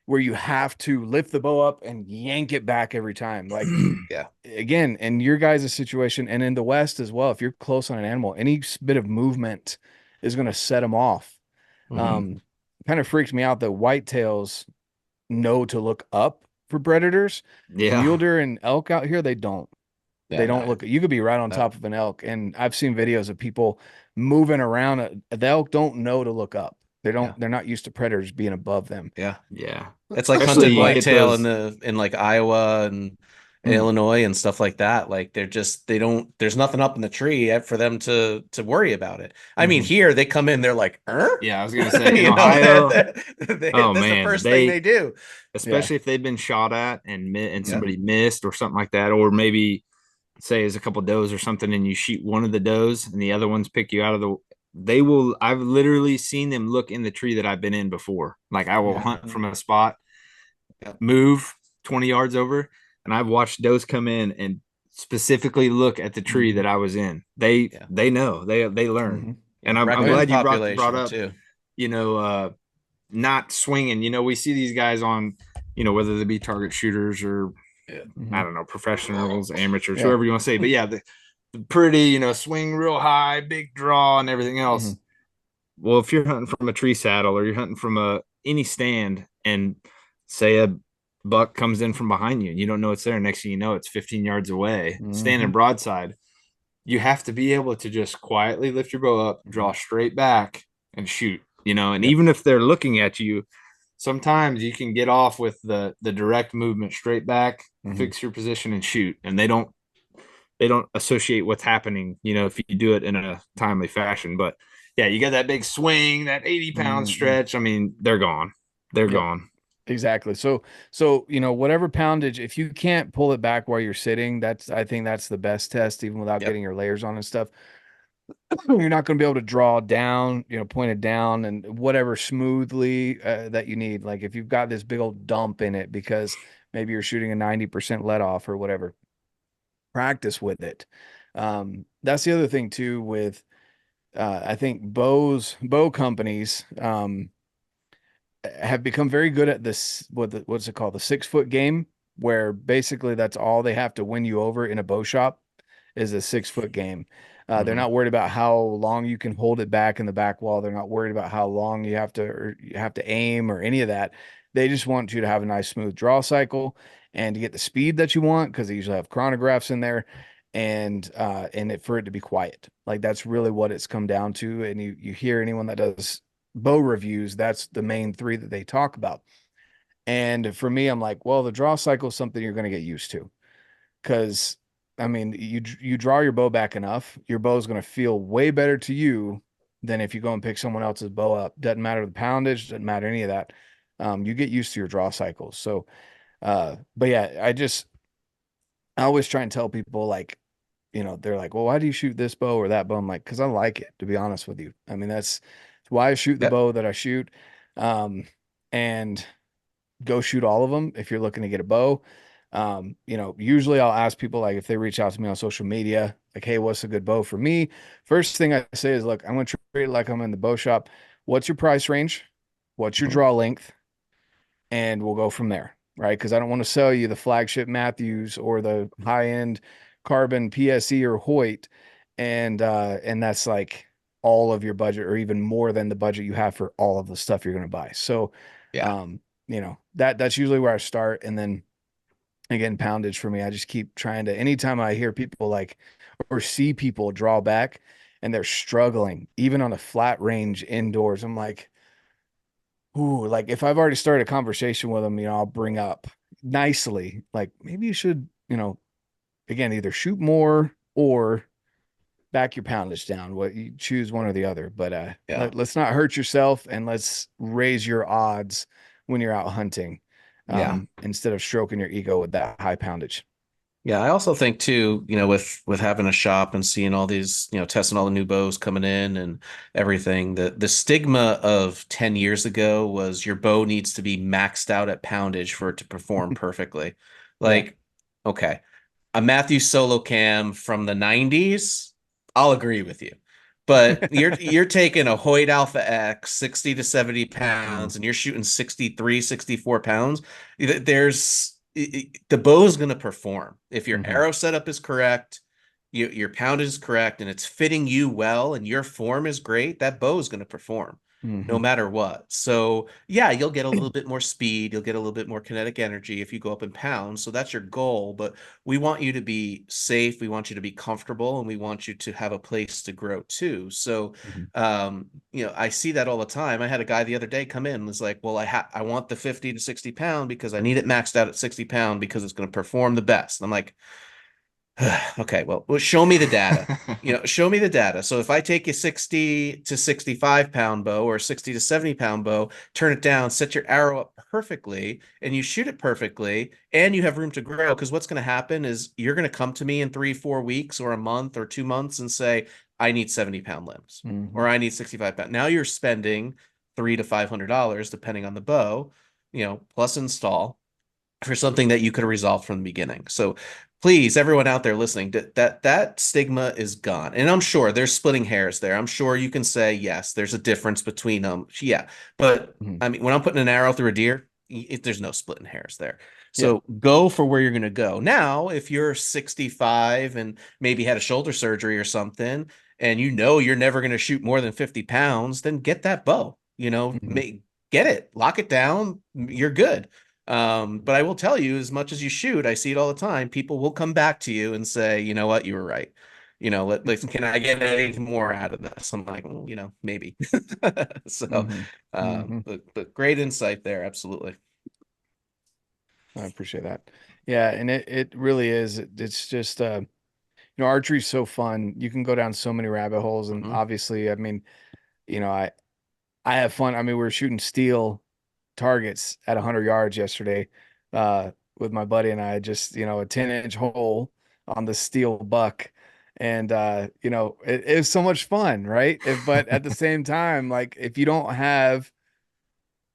where you have to lift the bow up and yank it back every time. Like Yeah. again, in your guys' situation and in the West as well, if you're close on an animal, any bit of movement is going to set them off. Mhm. Um, Kind of freaks me out that whitetails know to look up for predators. Yeah. Mule deer and elk out here, they don't. They Yeah. don't look. You could be right on No. top of an elk, and I've seen videos of people moving around. The elk don't know to look up. They Yeah. don't. They're not used to predators being above them. Yeah. Yeah. It's like Especially hunting you get whitetail those. in Like Iowa and Mm. Illinois and stuff like that. Like there's nothing up in the tree for them to worry about it. I mean, Mhm. here they come in, they're like, Yeah, I was gonna say in you know, Ohio. Oh that's the man, first thing they do. Yeah. especially if they've been shot at and Yeah. somebody missed or something like that, or maybe say there's a couple does or something, and you shoot one of the does and the other ones pick you out of the. They will. I've literally seen them look in the tree that I've been in before. Like I will Yeah. hunt from a spot, Yeah. move 20 yards over, and I've watched does come in and specifically look at the tree Mhm. that I was in. They Yeah. they know they learn, Mhm. and Yeah. I'm Oh yeah. Raccoon glad you brought population up. too. You know, not swinging. You know, we see these guys on. You know, whether they be target shooters or Yeah. I Mhm. don't know, professionals, amateurs, Yeah. whoever you want to say. But yeah, the pretty, swing real high, big draw, and everything else. Mhm. Well, if you're hunting from a tree saddle or you're hunting from any stand, and say a buck comes in from behind you and you don't know it's there, next thing you know, it's 15 yards away, standing Mhm. broadside. You have to be able to just quietly lift your bow up, draw Mhm. straight back, and shoot. And Yep. even if they're looking at you, sometimes you can get off with the direct movement straight back, Mhm. fix your position and shoot, and they don't associate what's happening, if you do it in a timely fashion. But yeah, you got that big swing, that 80-pound Mhm. stretch. I mean, they're gone. They're Yep. gone. Exactly. So whatever poundage, if you can't pull it back while you're sitting, I think that's the best test, even without Yep. getting your layers on and stuff. You're not going to be able to draw down, point it down and whatever smoothly that you need. Like if you've got this big old dump in it because maybe you're shooting a 90% let off or whatever, practice with it. That's the other thing too with I think bow companies have become very good at this what's it called, the 6 foot game, where basically that's all they have to win you over in a bow shop is a 6 foot game. They're Mhm. not worried about how long you can hold it back in the back wall. They're not worried about how long you have to aim or any of that. They just want you to have a nice smooth draw cycle and to get the speed that you want because they usually have chronographs in there for it to be quiet. Like that's really what it's come down to. And you hear anyone that does bow reviews, that's the main three that they talk about. And for me, I'm like, well, the draw cycle is something you're going to get used to because I mean, you draw your bow back enough, your bow is going to feel way better to you than if you go and pick someone else's bow up. Doesn't matter the poundage, doesn't matter any of that. You get used to your draw cycles. So, but yeah, I always try and tell people like, they're like, well, why do you shoot this bow or that bow? I'm like, because I like it, to be honest with you. I mean, that's why I shoot the Yep. bow that I shoot. Um, and go shoot all of them if you're looking to get a bow. Usually I'll ask people like if they reach out to me on social media, like, hey, what's a good bow for me? First thing I say is, look, I'm going to treat it like I'm in the bow shop. What's your price range? What's your Mhm. draw length? And we'll go from there, right? Because I don't want to sell you the flagship Matthews or the high end carbon PSE or Hoyt, and that's like all of your budget or even more than the budget you have for all of the stuff you're going to buy. So, Yeah. that's usually where I start, and then again, poundage for me. I just keep trying to. Anytime I hear people like or see people draw back and they're struggling, even on a flat range indoors, I'm like, ooh, like if I've already started a conversation with them, I'll bring up nicely, like maybe you should, again, either shoot more or back your poundage down. What you choose one or the other, but Yeah. let's not hurt yourself and let's raise your odds when you're out hunting, Yeah. instead of stroking your ego with that high poundage. Yeah, I also think too, with having a shop and seeing all these, testing all the new bows coming in and everything, the stigma of 10 years ago was your bow needs to be maxed out at poundage for it to perform perfectly. Yeah. Like, okay, a Matthew Solo Cam from the 90s, I'll agree with you. But you're taking a Hoyt Alpha X 60 to 70 Mm. pounds and you're shooting 63, 64 pounds. There's the bow is going to perform. If your Hmm. arrow setup is correct, your poundage is correct, and it's fitting you well and your form is great, that bow is going to perform. no Hmm. matter what. So yeah, you'll get a little bit more speed, you'll get a little bit more kinetic energy if you go up in pounds. So that's your goal. But we want you to be safe, we want you to be comfortable, and we want you to have a place to grow too. So Hmm. I see that all the time. I had a guy the other day come in and was like, well, I want the 50 to 60 pound because I need it maxed out at 60 pound because it's going to perform the best. And I'm like, okay, well, show me the data. Show me the data. So if I take a 60 to 65 pound bow or 60 to 70 pound bow, turn it down, set your arrow up perfectly, and you shoot it perfectly, and you have room to grow. Because what's going to happen is you're going to come to me in 3, 4 weeks or a month or 2 months and say, I need 70-pound limbs Hmm. or I need 65 pound. Now you're spending $300 to $500 depending on the bow, plus install for something that you could have resolved from the beginning. So please, everyone out there listening, that stigma is gone. And I'm sure there's splitting hairs there. I'm sure you can say, yes, there's a difference between them. Yeah. But Hmm. I mean, when I'm putting an arrow through a deer, there's no splitting hairs there. Yeah. So go for where you're going to go. Now, if you're 65 and maybe had a shoulder surgery or something, and you're never going to shoot more than 50 pounds, then get that bow, Hmm. get it, lock it down. You're good. But I will tell you, as much as you shoot, I see it all the time. People will come back to you and say, you know what, you were right. Can I get anything more out of this? I'm like, well, maybe. So, Hmm. Hmm. but great insight there. Absolutely. I appreciate that. Yeah, and it really is. It's just archery's so fun. You can go down so many rabbit holes, and Hmm. obviously, I mean, I have fun. I mean, we were shooting steel targets at 100 yards yesterday, with my buddy and I. Just a 10-inch hole on the steel buck, and it was so much fun, right? But at the same time, like if you don't have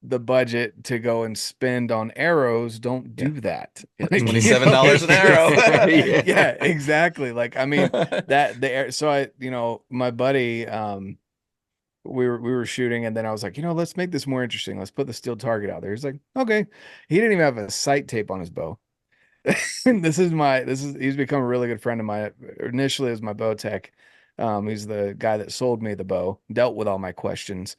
the budget to go and spend on arrows, don't Yeah. do that. Yeah. Like, $27 an arrow. yeah, exactly. Like, I mean, that the air, so my buddy, we were shooting, and then I was like, let's make this more interesting. Let's put the steel target out there. He's like, okay. He didn't even have a sight tape on his bow. He's become a really good friend of mine. Initially, as my bow tech. He's the guy that sold me the bow, dealt with all my questions.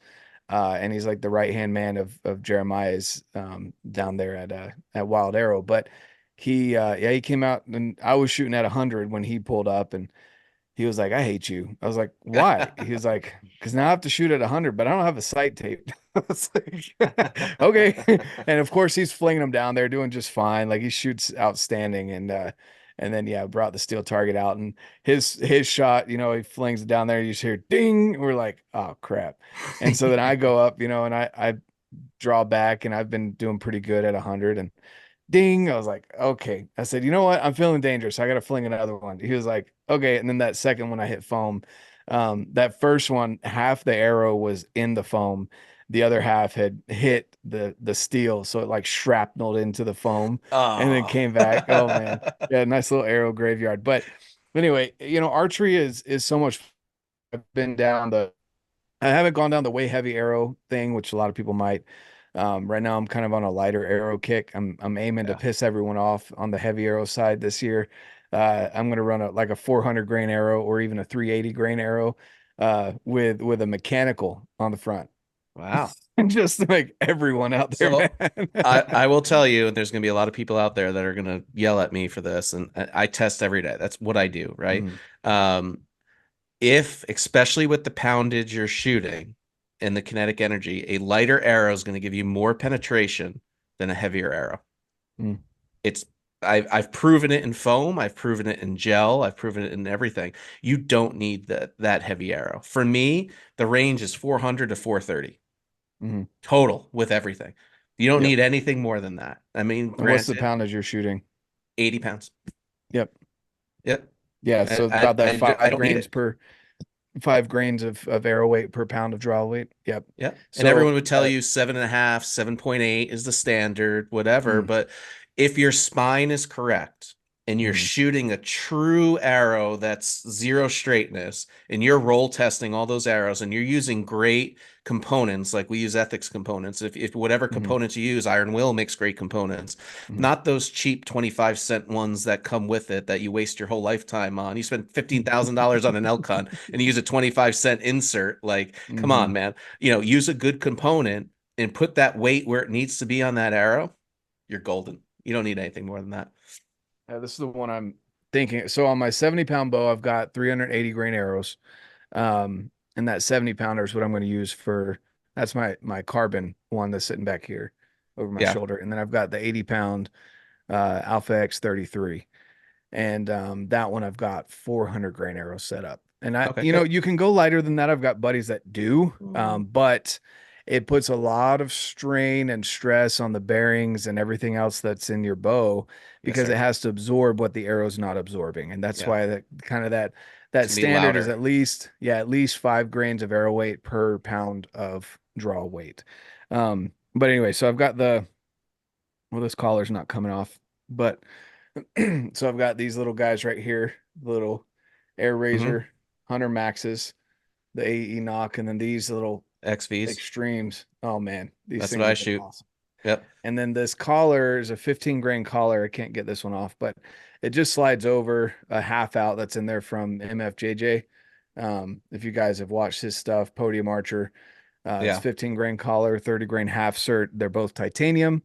And he's like the right hand man of Jeremiah's, down there at Wild Arrow. But he came out, and I was shooting at 100 when he pulled up, and he was like, I hate you. I was like, why? He was like, because now I have to shoot at 100, but I don't have a sight tape. I was like, okay. And of course, he's flinging them down there, doing just fine. Like he shoots outstanding. And then, yeah, brought the steel target out, and his shot, he flings it down there. You just hear ding. We're like, oh, crap. And so then I go up, and I draw back, and I've been doing pretty good at 100. And ding. I was like, okay. I said, you know what? I'm feeling dangerous. I got to fling another one. He was like, okay. And then that second one I hit foam. That first one, half the arrow was in the foam. The other half had hit the steel. So it like shrapneled into the foam and then Oh. came back. Oh man. Yeah, nice little arrow graveyard. But anyway, archery is so much. I've been down I haven't gone down the way heavy arrow thing, which a lot of people might. Right now, I'm kind of on a lighter arrow kick. I'm aiming to Yeah. piss everyone off on the heavy arrow side this year. I'm going to run like a 400 grain arrow or even a 380 grain arrow, with a mechanical on the front, Wow. and just to make everyone out there So I, mad. I will tell you, and there's going to be a lot of people out there that are going to yell at me for this, and I test every day. That's what I do, right? Mm, Um, if, especially with the poundage you're shooting and the kinetic energy, a lighter arrow is going to give you more penetration than a heavier arrow. mm, It's I've proven it in foam, I've proven it in gel, I've proven it in everything. You don't need that heavy arrow. For me, the range is 400 to 430 mm. total with everything. You don't Yep. need anything more than that. I mean, And what's the granted, poundage you're shooting? 80 pounds. Yep. Yep. Yeah. I, So I, about that I, I five don't need grains it. per 5 grains of arrow weight per pound of draw weight. Yep. Yeah. And everyone So, would tell you 7.5, 7.8 is the standard, whatever. mm, But if your spine is correct and you're Mhm. shooting a true arrow that's zero straightness, and you're roll testing all those arrows, and you're using great components like we use ethics components. If whatever Mhm. components you use, Iron Will makes great components, Mhm. not those cheap 25-cent ones that come with it that you waste your whole lifetime on. You spend $15,000 on an elk hunt and you use a 25-cent insert. Like, come on, Mhm. man. Use a good component and put that weight where it needs to be on that arrow. You're golden. You don't need anything more than that. This is the one I'm thinking. So on my 70-pound bow, I've got 380 grain arrows. And that 70 pounder is what I'm going to use for, that's my carbon one that's sitting back here over my Yeah. shoulder. And then I've got the 80-pound Alpha X 33. And that one I've got 400 grain arrows set up. And Okay, good. you can go lighter than that. I've got buddies that do, Mm. but it puts a lot of strain and stress on the bearings and everything else that's in your bow Yes, because it sir. has to absorb what the arrow's not absorbing. And that's Yeah. why that kind of It's that gonna be standard is louder. at least 5 grains of arrow weight per pound of draw weight. But anyway, so I've got well, this collar's not coming off, but so I've got these little guys right here, little Air Hmm. Razor Hunter Maxes, the AE knock, and then these little XVs. extremes. Oh man, these That's what things I have been shoot. awesome. Yep. And then this collar is a 15 grain collar. I can't get this one off, but it just slides over a half out that's in there from MFJJ. If you guys have watched his stuff, Podium Archer, it's Yeah. 15 grain collar, 30 grain half cert. They're both titanium,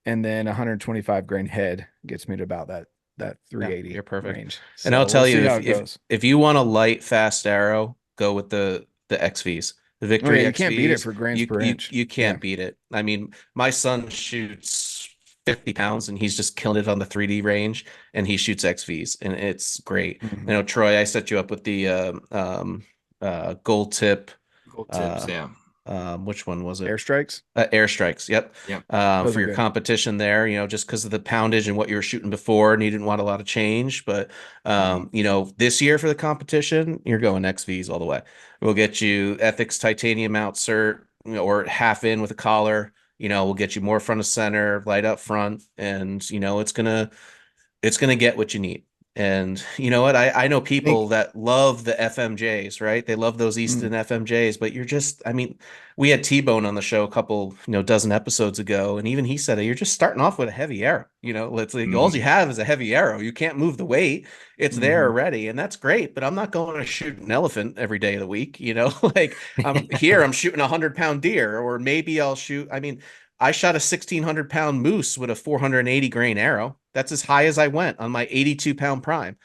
and then 125 grain head gets me to about that Yeah. 380 You're perfect. range. And I'll So we'll tell you, see how if it if goes. if you want a light, fast arrow, go with the XVs. The Oh yeah, Victory you can't beat it XVs. for grains You per you inch. you Yeah. can't beat it. I mean, my son shoots 50 pounds and he's just killing it on the 3D range, and he shoots XVs and it's great. Mm-hmm. Troy, I set you up with the gold tip. Gold tips. Uh, Yeah. which one was it? Airstrikes, Airstrikes, yep. Yep. those For are your good. competition there, just because of the poundage and what you were shooting before, and you didn't want a lot of change. But Mhm. this year for the competition, you're going XVs all the way. We'll get you Ethics titanium outsert, or half in with a collar. We'll get you more front of center, light up front, and it's gonna get what you need. And you know what? I know I think people that love the FMJs, right? They love those mm, Easton FMJs, but I mean, we had T-Bone on the show a couple, dozen episodes ago, and even he said, you're just starting off with a heavy arrow. It's like all you Mhm. have is a heavy arrow. You can't move the weight. It's there hmm already, and that's great, but I'm not going to shoot an elephant every day of the week, like I'm shooting 100-pound deer, or maybe I'll shoot, I mean, I shot a 1,600-pound moose with a 480 grain arrow. That's as high as I went on my 82-pound prime,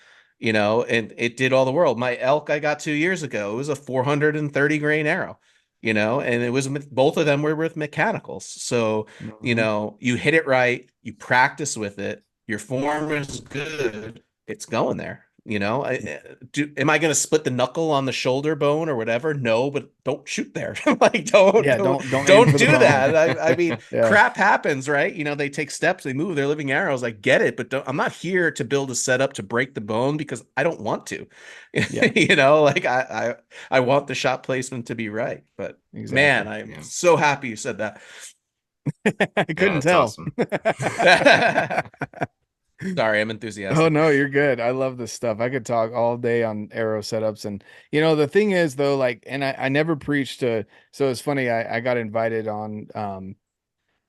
and it did all the world. My elk I got 2 years ago, it was a 430 grain arrow, and it was both of them were with mechanicals. So, hmm you hit it right, you practice with it, your form is good, it's going there. Am I going to split the knuckle on the shoulder bone or whatever? No, but don't shoot there. Like, don't, Yeah, don't, don't aim don't for the do bone. that. I mean, Yeah, crap happens, right? They take steps, they move, they're living arrows. I get it, but I'm not here to build a setup to break the bone because I don't want to. yeah, Like I want the shot placement to be right. But man, exactly. I'm Yeah. so happy you said that. I Yeah. couldn't That's tell. awesome. Sorry, I'm Oh enthusiastic. no, you're good. I love this stuff. I could talk all day on arrow setups. And the thing is though, like, and I never preached to, so it's funny, I got invited on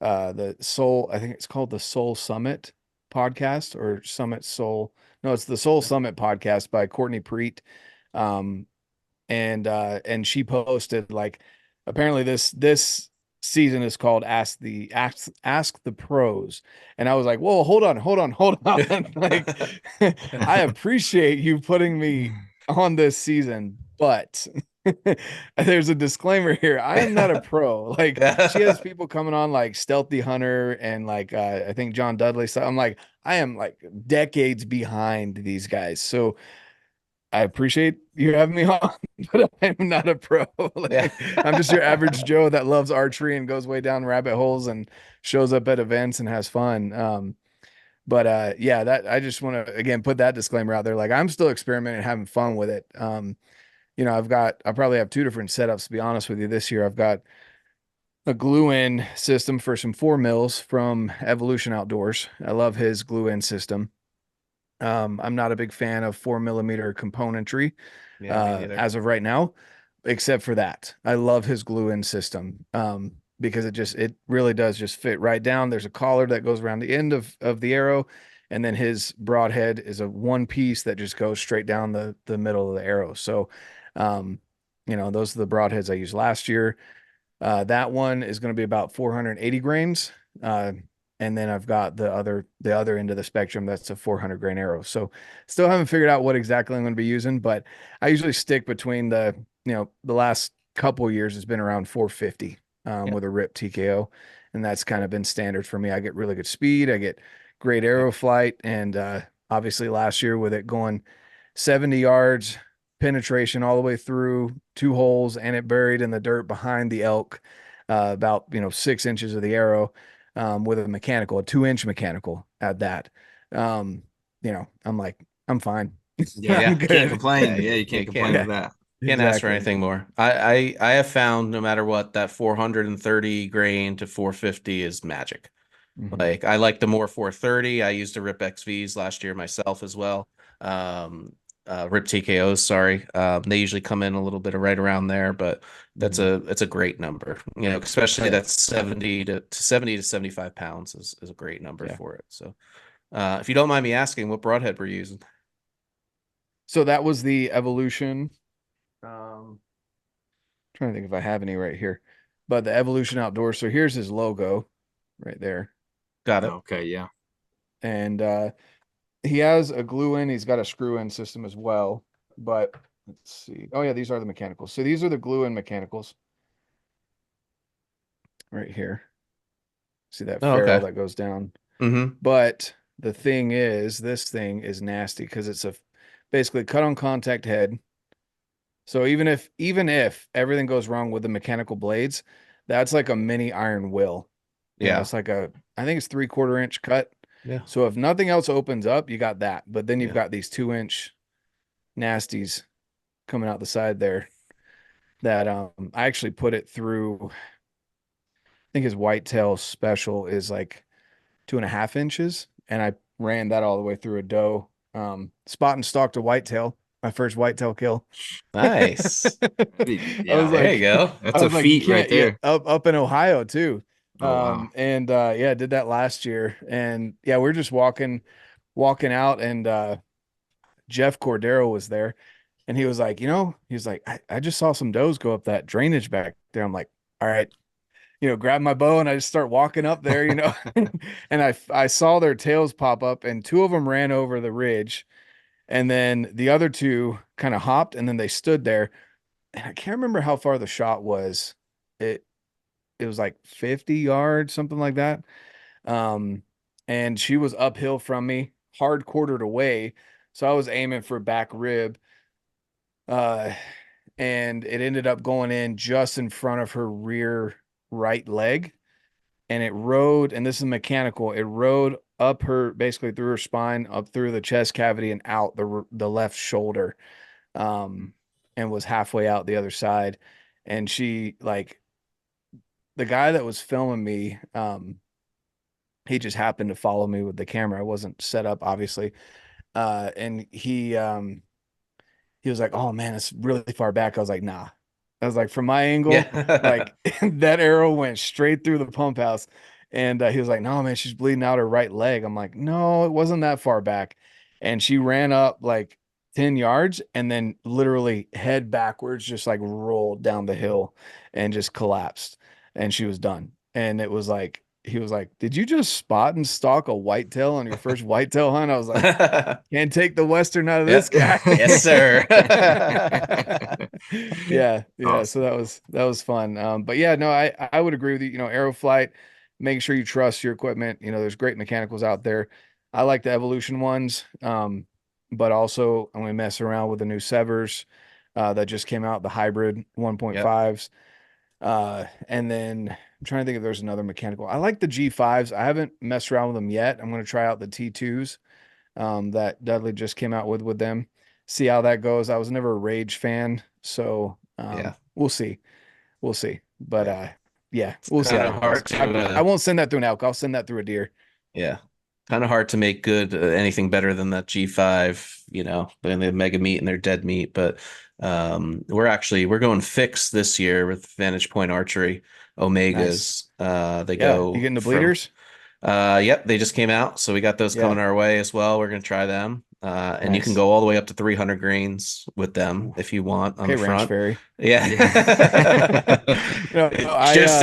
the Soul, I think it's called the Soul Summit podcast or Summit Soul. No, it's the Soul Summit podcast by Courtney Preet. Um, and she posted like apparently this season is called Ask the Pros. And I was like, whoa, hold on. Like I appreciate you putting me on this season, but there's a disclaimer here. I am not a pro. Like she has people coming on like Stealthy Hunter and like I think John Dudley. So I'm like, I am like decades behind these guys. So I appreciate you having me on, but I'm not a pro. Yeah. Like, I'm just your average Joe that loves archery and goes way down rabbit holes and shows up at events and has fun. But yeah, that I just want to again put that disclaimer out there. Like I'm still experimenting and having fun with it. I probably have two different setups to be honest with you this year. I've got a glue-in system for some 4 mils from Evolution Outdoors. I love his glue-in system. I'm not a big fan of 4 millimeter componentry Yeah, me neither. as of right now, except for that. I love his glue in system because it really does just fit right down. There's a collar that goes around the end of the arrow, and then his broadhead is a one piece that just goes straight down the middle of the arrow. So, um, those are the broadheads I used last year. That one is going to be about 480 grains. Uh, and then I've got the other end of the spectrum that's a 400 grain arrow. So still haven't figured out what exactly I'm going to be using, but I usually stick between the last couple years has been around 450 Yeah. with a rip TKO. And that's kind of been standard for me. I get really good speed. I get great arrow flight. And obviously last year with it going 70 yards penetration all the way through 2 holes and it buried in the dirt behind the elk, about 6 inches of the arrow, with a 2-inch mechanical at that. um I'm like, I'm fine. Yeah, I'm Yeah. can't good. complain. Yeah, Yeah, you you can't can't complain with Yeah, that. can't ask for exactly. anything more. I have found no matter what, that 430 grain to 450 is magic. Mhm. Like I like the more 430. I used a Rip XVs last year myself as well. Um, Rip TKOs, sorry. They usually come in a little bit of right around there, but Mhm. that's a great number. Especially Yeah, that's 70 to 75 pounds is a great number yeah. for it. So, if you don't mind me asking, what broadhead we're using? So that was the evolution. Trying to think if I have any right here, but the Evolution Outdoors. So here's his logo right there. Got it. Okay, yeah. And he has a glue in, he's got a screw in system as well. But let's see. Oh, yeah, these are the mechanicals. So these are the glue in mechanicals right here. See that Oh, ferrule okay. that goes down. Mm-hmm. But the thing is, this thing is nasty because it's a basically cut on contact head. So even if everything goes wrong with the mechanical blades, that's like a mini iron will. Yeah. It's like I think it's 3/4 inch cut. Yeah. So if nothing else opens up, you got that. But then you've Yeah. got these 2-inch nasties coming out the side there that I actually put it through. I think his whitetail special is like 2.5 inches, and I ran that all the way through a doe. Spot and stalked a whitetail, my first whitetail kill. Nice. I was Yeah, There you like, go. that's a you feat right can't, yeah, there. up in Ohio too. Oh wow. And yeah, did that last year. And yeah, we're just walking out, and Jeff Cordero was there, and he was like, he was like, I just saw some does go up that drainage back there. I'm like, all right, grab my bow, and I just start walking up there, and I saw their tails pop up, and two of them ran over the ridge, and then the other two kind of hopped, and then they stood there, and I can't remember how far the shot was. It it was like 50 yards, something like that. Um, and she was uphill from me, hard quartered away, so I was aiming for back rib. Uh, and it ended up going in just in front of her rear right leg, and it rode, and this is mechanical, it rode up her, basically through her spine, up through the chest cavity and out the left shoulder, um and was halfway out the other side. And she, like, the guy that was filming me, he just happened to follow me with the camera. I wasn't set up, obviously. And he was like, "Oh man, it's really far back." I was like, "Nah." I was like, from my angle, Yeah. like that arrow went straight through the pump house. And he was like, "No, man, she's bleeding out her right leg." I'm like, "No, it wasn't that far back." And she ran up like 10 yards and then literally head backwards, just like rolled down the hill and just collapsed. And she was done. And it was like, he was like, "Did you just spot and stalk a whitetail on your first whitetail hunt?" I was like, "Can't take the Western out of this Yep. guy." Yes, sir. Yeah, yeah. So Awesome. that was fun. But yeah, no, I would agree with you. Aeroflight, making sure you trust your equipment. There's great mechanicals out there. I like the Evolution ones, but also I'm gonna mess around with the new Severs that just came out, the hybrid Yep. 1.5s. And then I'm trying to think if there's another mechanical. I like the G5s. I haven't messed around with them yet. I'm gonna try out the T2s that Dudley just came out with them. See how that goes. I was never a Rage fan, so Yeah. we'll see. We'll see. But Yeah. yeah, It's we'll see kind how of that goes. hard to I won't send that through an elk. I'll send that through a deer. yeah. kind of hard to make good anything better than that G5, and the mega meat and their dead meat. But we're going fixed this year with Vantage Point Archery Nice. Omegas. They Yeah. You go getting the from bleeders? yep, they just came out, so we got those Yeah. coming our way as well. We're gonna try them. And you can Nice. go all the way up to 300 greens with them Ooh. if you want on Okay, the Ranch front. Fairy. Yeah. No, Just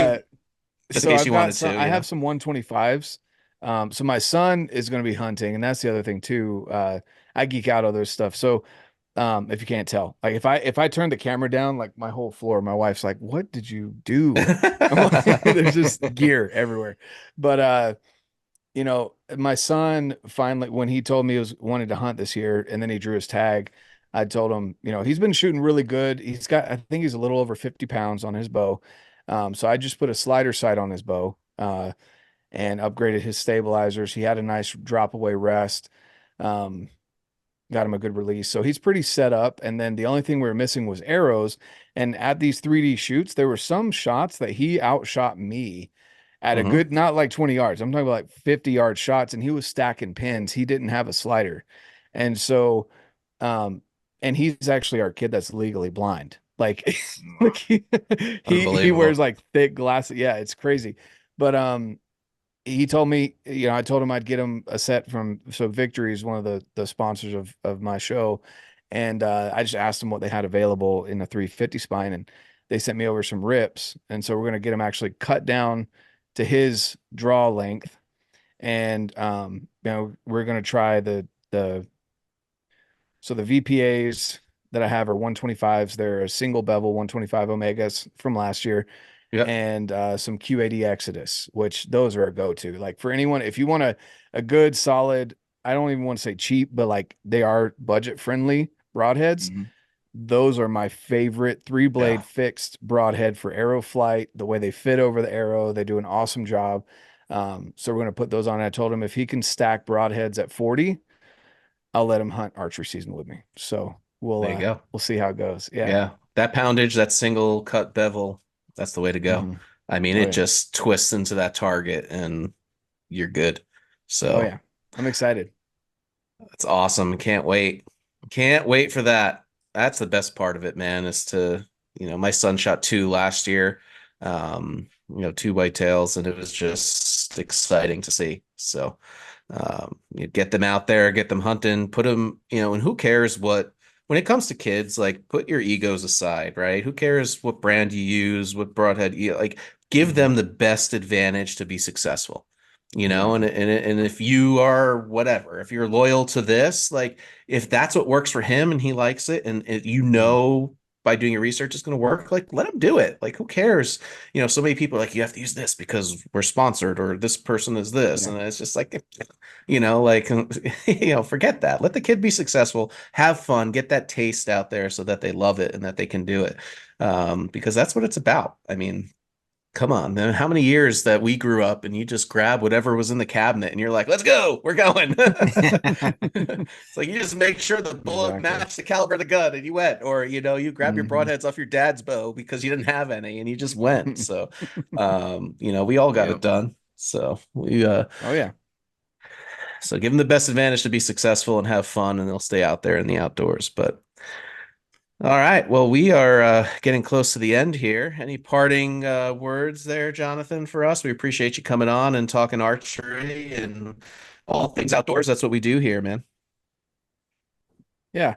in so case I've you got wanted some, to, I have some 125s. So my son is going to be hunting, and that's the other thing too. I geek out on this stuff. So, if you can't tell, like if I turn the camera down, like my whole floor, my wife's like, "What did you do?" I'm like, there's just gear everywhere. But my son finally, when he told me he was wanted to hunt this year, and then he drew his tag, I told him, he's been shooting really good. I think he's a little over 50 pounds on his bow. So I just put a slider sight on his bow, and upgraded his stabilizers. He had a nice drop away rest. Um, got him a good release. So he's pretty set up. And then the only thing we were missing was arrows. And at these 3D shoots, there were some shots that he outshot me at a Hmm. good, not like 20 yards. I'm talking about like 50-yard shots, and he was stacking pins. He didn't have a slider. And so, um, and he's actually our kid that's legally blind. Like, like he wears Unbelievable. like thick glasses. Yeah, it's crazy. But he told me, I told him I'd get him a set so Victory is one of the sponsors of my show. And I just asked him what they had available in the 350 spine, and they sent me over some rips. And so we're going to get him actually cut down to his draw length. And we're going to try the VPAs that I have are 125s. They're a single bevel 125 Omegas from last year, Yep. and some Q80 Exodus, which those are a go-to. Like for anyone, if you want a good solid, I don't even want to say cheap, but like they are budget friendly broadheads. Mhm. Those are my favorite three Yeah. blade fixed broadhead for arrow flight. The way they fit over the arrow, they do an awesome job. So we're going to put those on. I told him if he can stack broadheads at 40, I'll let him hunt archery season with me. So we'll There you uh go. we'll see how it goes. Yeah. Yeah. That poundage, that single cut bevel, that's the way to go. Hmm. I mean, Oh it yeah. just twists into that target and you're good. Oh So yeah. I'm excited. that's awesome. Can't wait. Can't wait for that. That's the best part of it, man, is my son shot two last year, two whitetails, and it was just exciting to see. So, you get them out there, get them hunting, put them, and who cares when it comes to kids, like put your egos aside, right? Who cares what brand you use, what broadhead you like, give Hmm. them the best advantage to be successful. And Exactly. if you are whatever, if you're loyal to this, like if that's what works for him and he likes it, and Hmm. by doing your research it's going to work, like let him do it. Like who cares? So many people are like you have to use this because we're sponsored or this person is this, Yeah. and it's just like like forget that. Let the kid be successful, have fun, get that taste out there so that they love it and that they can do it. Because that's what it's about. I mean, come on, man. How many years that we grew up and you just grab whatever was in the cabinet and you're like, let's go, we're going. It's like you just make sure the bullet Exactly. matched the caliber of the gun and you went, or you grab your Hmm. broadheads off your dad's bow because you didn't have any and you just went. So we all got it Yep. done. Oh yeah. So give them the best advantage to be successful and have fun, and they'll stay out there in the outdoors. But all right, well, we are getting close to the end here. Any parting words there, Jonathan, for us? We appreciate you coming on and talking archery and all things outdoors. That's what we do here, man. Yeah.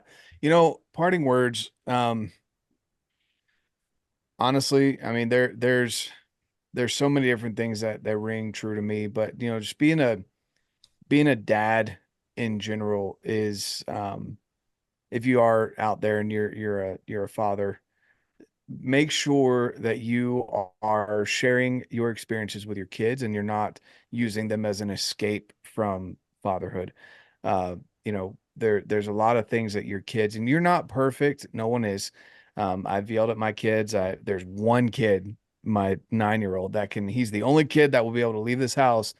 Parting words. Honestly, I mean there's so many different things that ring true to me, but just being a dad in general is if you are out there and you're a father, make sure that you are sharing your experiences with your kids and you're not using them as an escape from fatherhood. There's a lot of things that your kids, and you're not perfect. No one is. I've yelled at my kids. There's one kid, my 9-year-old, he's the only kid that will be able to leave this house,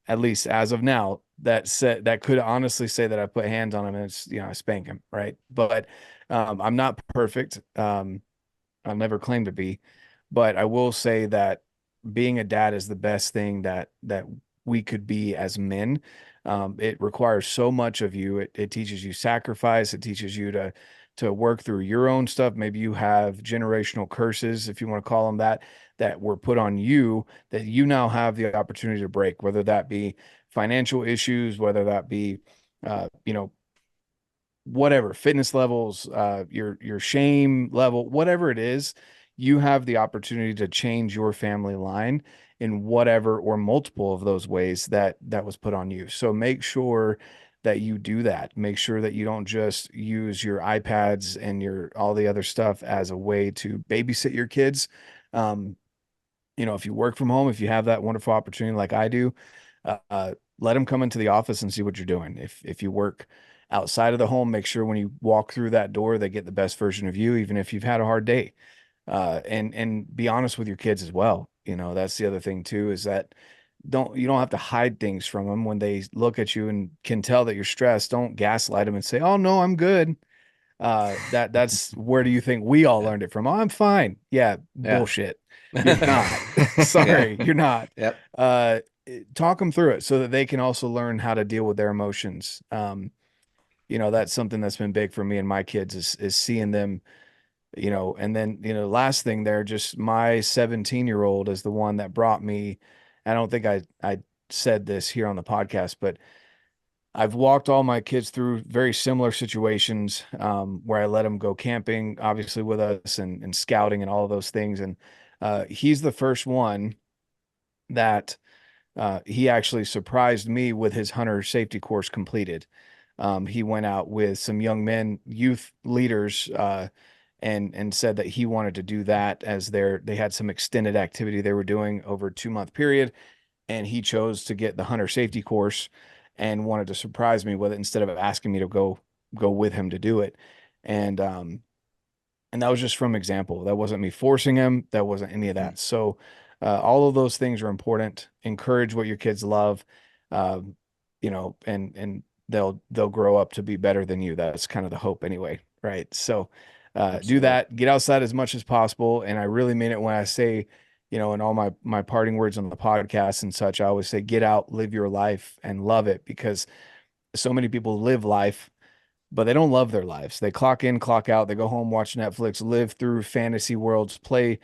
at least as of now, that could honestly say that I put hands on him and I spank him, right? But I'm not perfect. I'll never claim to be, but I will say that being a dad is the best thing that we could be as men. It requires so much of you. It teaches you sacrifice. It teaches you to work through your own stuff. Maybe you have generational curses, if you want to call them that, that were put on you that you now have the opportunity to break, whether that be financial issues, whether that be, you know, whatever fitness levels, your shame level, whatever it is, you have the opportunity to change your family line in whatever or multiple of those ways that was put on you. So make sure that you do that. Make sure that you don't just use your iPads and your all the other stuff as a way to babysit your kids. Um, if you work from home, if you have that wonderful opportunity like I do, let them come into the office and see what you're doing. If you work outside of the home, make sure when you walk through that door, they get the best version of you, even if you've had a hard day. And be honest with your kids as well. That's the other thing too, is that you don't have to hide things from them when they look at you and can tell that you're stressed. Don't gaslight them and say, "Oh no, I'm good." That's where do you think we all Yeah. learned it from? "Oh, I'm fine." Yeah, Yeah. bullshit. You're not. Yeah. Sorry, you're not. Yep. Talk them through it so that they can also learn how to deal with their emotions. That's something that's been big for me and my kids is seeing them, and then, last thing there, just my 17-year-old is the one that brought me. I don't think I said this here on the podcast, but I've walked all my kids through very similar situations, where I let them go camping, obviously with us, and scouting and all of those things. And he's the first one that he actually surprised me with his hunter safety course completed. He went out with some young men, youth leaders, and said that he wanted to do that as they had some extended activity they were doing over a 2-month period, and he chose to get the hunter safety course and wanted to surprise me with it instead of asking me to go with him to do it. And that was just from example. That wasn't me forcing him. That wasn't any of Mm. that. So all of those things are important. Encourage what your kids love, um, and they'll grow up to be better than you. That's kind of the hope anyway, right? So do Absolutely. that. Get outside as much as possible. And I really mean it when I say, in all my parting words on the podcast and such, I always say, get out, live your life, and love it, because so many people live life but they don't love their lives. They clock in, clock out. They go home, watch Netflix, live through fantasy worlds, play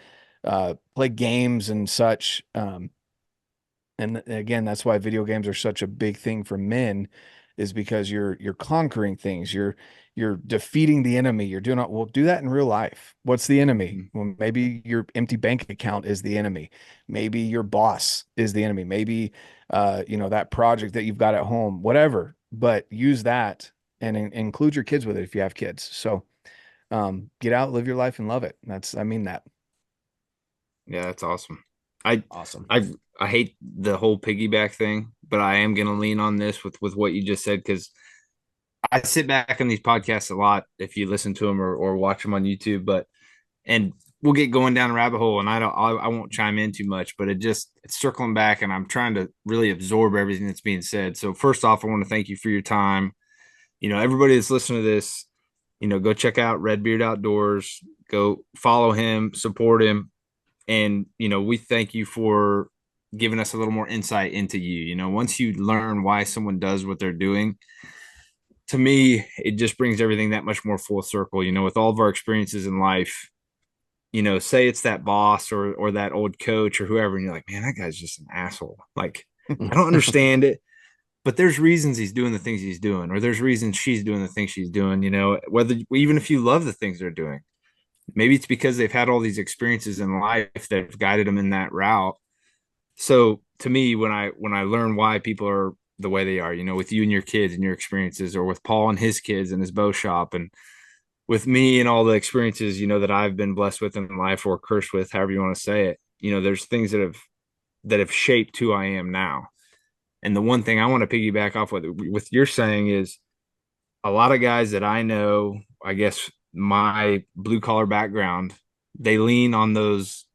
games and such. And again, that's why video games are such a big thing for men, is because you're conquering things. You're defeating the enemy. You're doing well, do that in real life. What's the enemy? Mhm. Well, maybe your empty bank account is the enemy. Maybe your boss is the enemy. Maybe that project that you've got at home, whatever. But use that and include your kids with it if you have kids. So get out, live your life, and love it. I mean that. Yeah, that's awesome. I Awesome. I I hate the whole piggyback thing, but I am going to lean on this with what you just said, because I sit back on these podcasts a lot if you listen to them or watch them on YouTube, and we'll get going down a rabbit hole, and I won't chime in too much, but it's circling back, and I'm trying to really absorb everything that's being said. So first off, I want to thank you for your time. Everybody that's listening to this, go check out Redbeard Outdoors, go follow him, support him. And, we thank you for giving us a little more insight into you. Once you learn why someone does what they're doing, to me, it just brings everything that much more full circle. With all of our experiences in life, say it's that boss or that old coach or whoever, and you're like, man, that guy's just an asshole. Like, I don't understand it, but there's reasons he's doing the things he's doing, or there's reasons she's doing the things she's doing, whether even if you love the things they're doing. Maybe it's because they've had all these experiences in life that have guided them in that route. So to me, when I learn why people are the way they are, with you and your kids and your experiences, or with Paul and his kids and his bow shop, and with me and all the experiences, that I've been blessed with in life, or cursed with, however you want to say it, there's things that have shaped who I am now. And the one thing I want to piggyback off with you're saying is, a lot of guys that I know, I guess my blue collar background, they lean on those,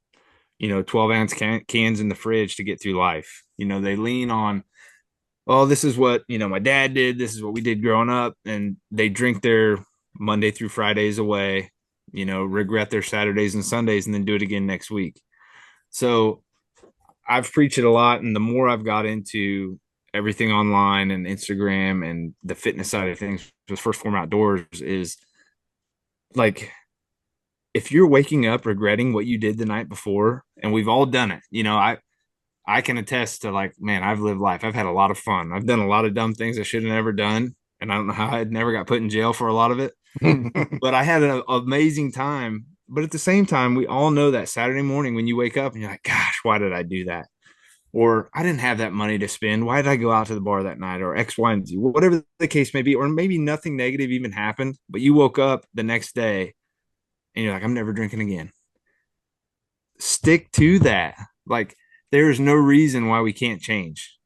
12-ounce cans in the fridge to get through life. They lean on, oh, this is what, my dad did. This is what we did growing up. And they drink their Monday through Fridays away, regret their Saturdays and Sundays, and then do it again next week. So I've preached it a lot. And the more I've got into everything online and Instagram and the fitness side of things with First Form Outdoors is like if you're waking up regretting what you did the night before, and we've all done it, I can attest to like, man, I've lived life. I've had a lot of fun. I've done a lot of dumb things I should have never done. And I don't know how I never got put in jail for a lot of it. But I had an amazing time. But at the same time, we all know that Saturday morning when you wake up and you're like, gosh, why did I do that? Or I didn't have that money to spend. Why did I go out to the bar that night? Or X, Y, and Z, whatever the case may be. Or maybe nothing negative even happened, but you woke up the next day and you're like, I'm never drinking again. Stick to that. Like, there is no reason why we can't change.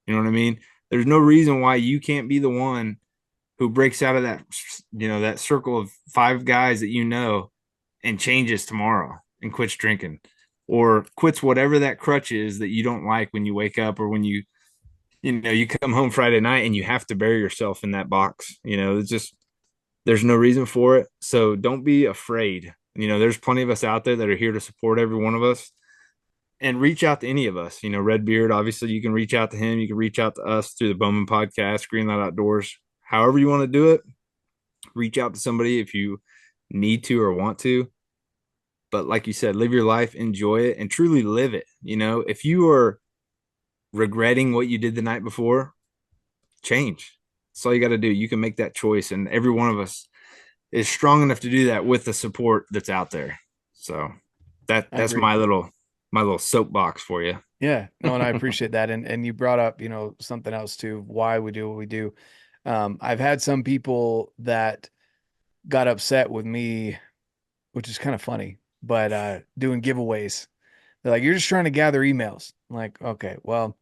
You know what I mean? There's no reason why you can't be the one who breaks out of that, that circle of five guys that and changes tomorrow and quits drinking or quits whatever that crutch is that you don't like when you wake up or when you come home Friday night and you have to bury yourself in that box. It's just, there's no reason for it. So don't be afraid. There's plenty of us out there that are here to support every one of us and reach out to any of us. Redbeard, obviously you can reach out to him. You can reach out to us through the Bowmen podcast, Greenlight Outdoors, however you want to do it. Reach out to somebody if you need to or want to. But like you said, live your life, enjoy it, and truly live it. If you are regretting what you did the night before, change. That's all you got to do. You can make that choice. And every one of us is strong enough to do that with the support that's out there. So that's my little soapbox for you. Yeah, no, and I appreciate that. And you brought up, something else too, why we do what we do. I've had some people that got upset with me, which is kind of funny, but doing giveaways. They're like, you're just trying to gather emails. I'm like, okay, well,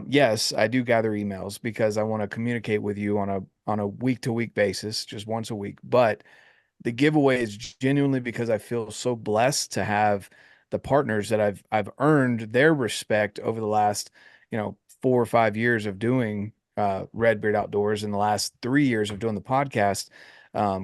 yes, I do gather emails because I want to communicate with you on a week-to-week basis, just once a week. But the giveaway is genuinely because I feel so blessed to have the partners that I've earned their respect over the last, 4 or 5 years of doing Redbeard Outdoors and the last 3 years of doing the podcast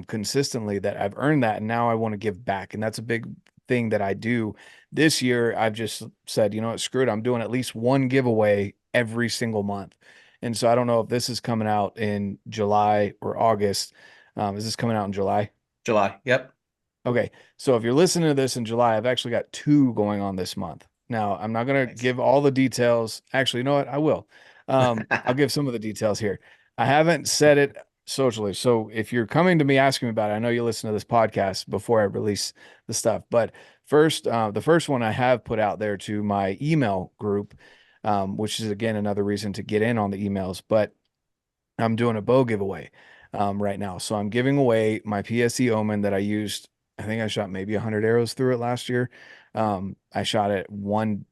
consistently, that I've earned that. And now I want to give back. And that's a big thing that I do. This year, I've just said, you know what, screw it. I'm doing at least one giveaway every single month. And so I don't know if this is coming out in July or August. Is this coming out in July? July. Yep. Okay. So if you're listening to this in July, I've actually got two going on this month. Now, I'm not going to Nice. give all the details. Actually, you know what? I will. I'll give some of the details here. I haven't said it socially. So if you're coming to me asking me about it, I know you listen to this podcast before I release the stuff. But first, the first one I have put out there to my email group, which is again another reason to get in on the emails. But I'm doing a bow giveaway right now. So I'm giving away my PSE Omen that I used. I think I shot maybe 100 arrows through it last year. I shot it one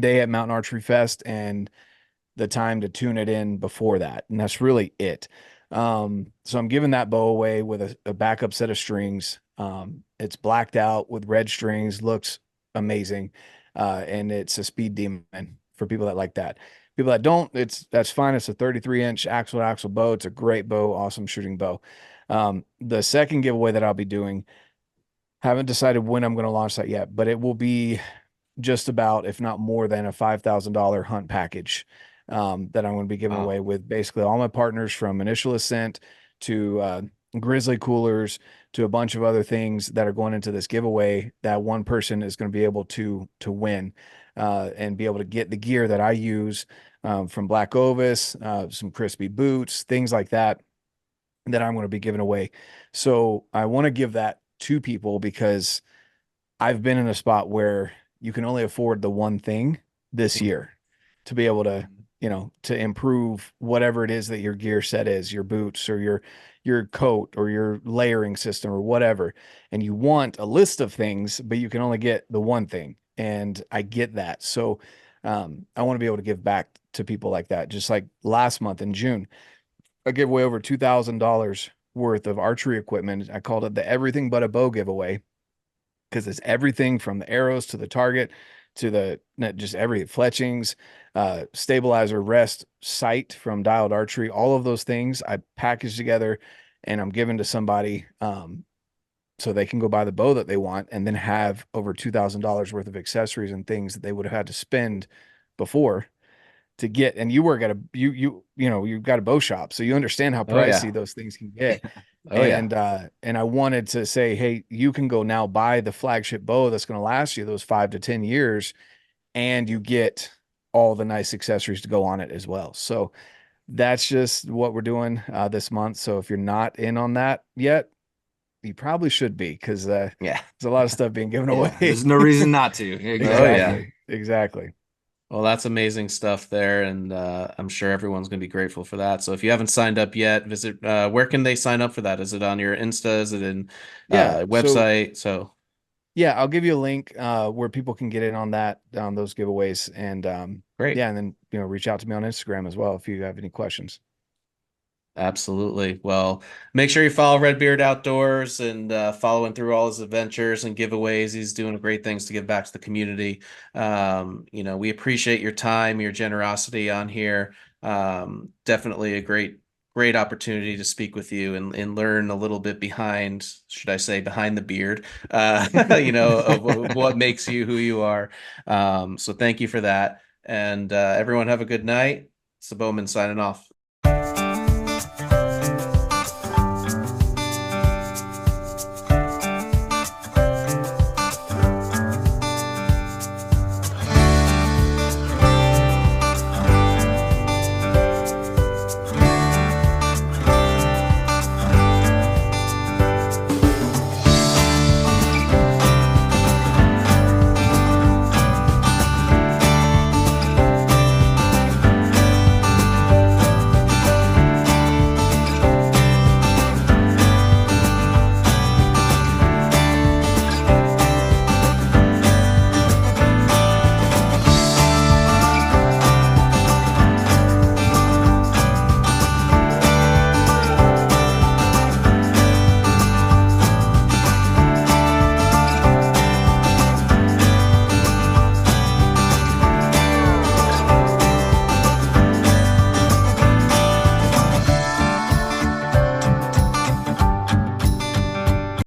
day at Mountain Archery Fest and the time to tune it in before that. And that's really it. So I'm giving that bow away with a backup set of strings. It's blacked out with red strings, looks amazing. And it's a speed demon for people that like that. People that don't, that's fine. It's a 33-inch axle to axle bow. It's a great bow, awesome shooting bow. The second giveaway that I'll be doing, haven't decided when I'm going to launch that yet, but it will be just about, if not more than, a $5,000 hunt package that I'm going to be giving away with basically all my partners, from Initial Ascent to Grizzly Coolers to a bunch of other things that are going into this giveaway, that one person is going to be able to win and be able to get the gear that I use from Black Ovis, some crispy boots, things like that I'm going to be giving away. So I want to give that to people because I've been in a spot where you can only afford the one thing this year to be able to, to improve whatever it is that your gear set is, your boots or your coat or your layering system or whatever. And you want a list of things, but you can only get the one thing. And I get that. So I want to be able to give back to people like that. Just like last month in June, I gave away over $2,000 worth of archery equipment. I called it the Everything But a Bow giveaway because it's everything from the arrows to the target to the just every fletchings, stabilizer, rest, sight from Dialed Archery, all of those things I packaged together and I'm giving to somebody so they can go buy the bow that they want and then have over $2,000 worth of accessories and things that they would have had to spend before to get. And you work at a you've got a bow shop, so you understand how Oh yeah. pricey those things can get. Oh yeah. And I wanted to say, hey, you can go now buy the flagship bow that's going to last you those 5 to 10 years, and you get all the nice accessories to go on it as well. So that's just what we're doing this month. So if you're not in on that yet, you probably should be, because Yeah. there's a lot of stuff being given Yeah, away. there's no reason not to. Oh Exactly. yeah. Exactly. Well, that's amazing stuff there, and I'm sure everyone's going to be grateful for that. So if you haven't signed up yet, visit. Where can they sign up for that? Is it on your Insta? Is it in Yeah. So website? So yeah, I'll give you a link where people can get in on that, on those giveaways. And great. yeah, and then reach out to me on Instagram as well if you have any questions. Absolutely. Well, make sure you follow Redbeard Outdoors and following through all his adventures and giveaways. He's doing great things to give back to the community. We appreciate your time, your generosity on here. Definitely a great opportunity to speak with you and learn a little bit behind, should I say, behind the beard, of what makes you who you are. So thank you for that. And everyone have a good night. It's the Bowman signing off.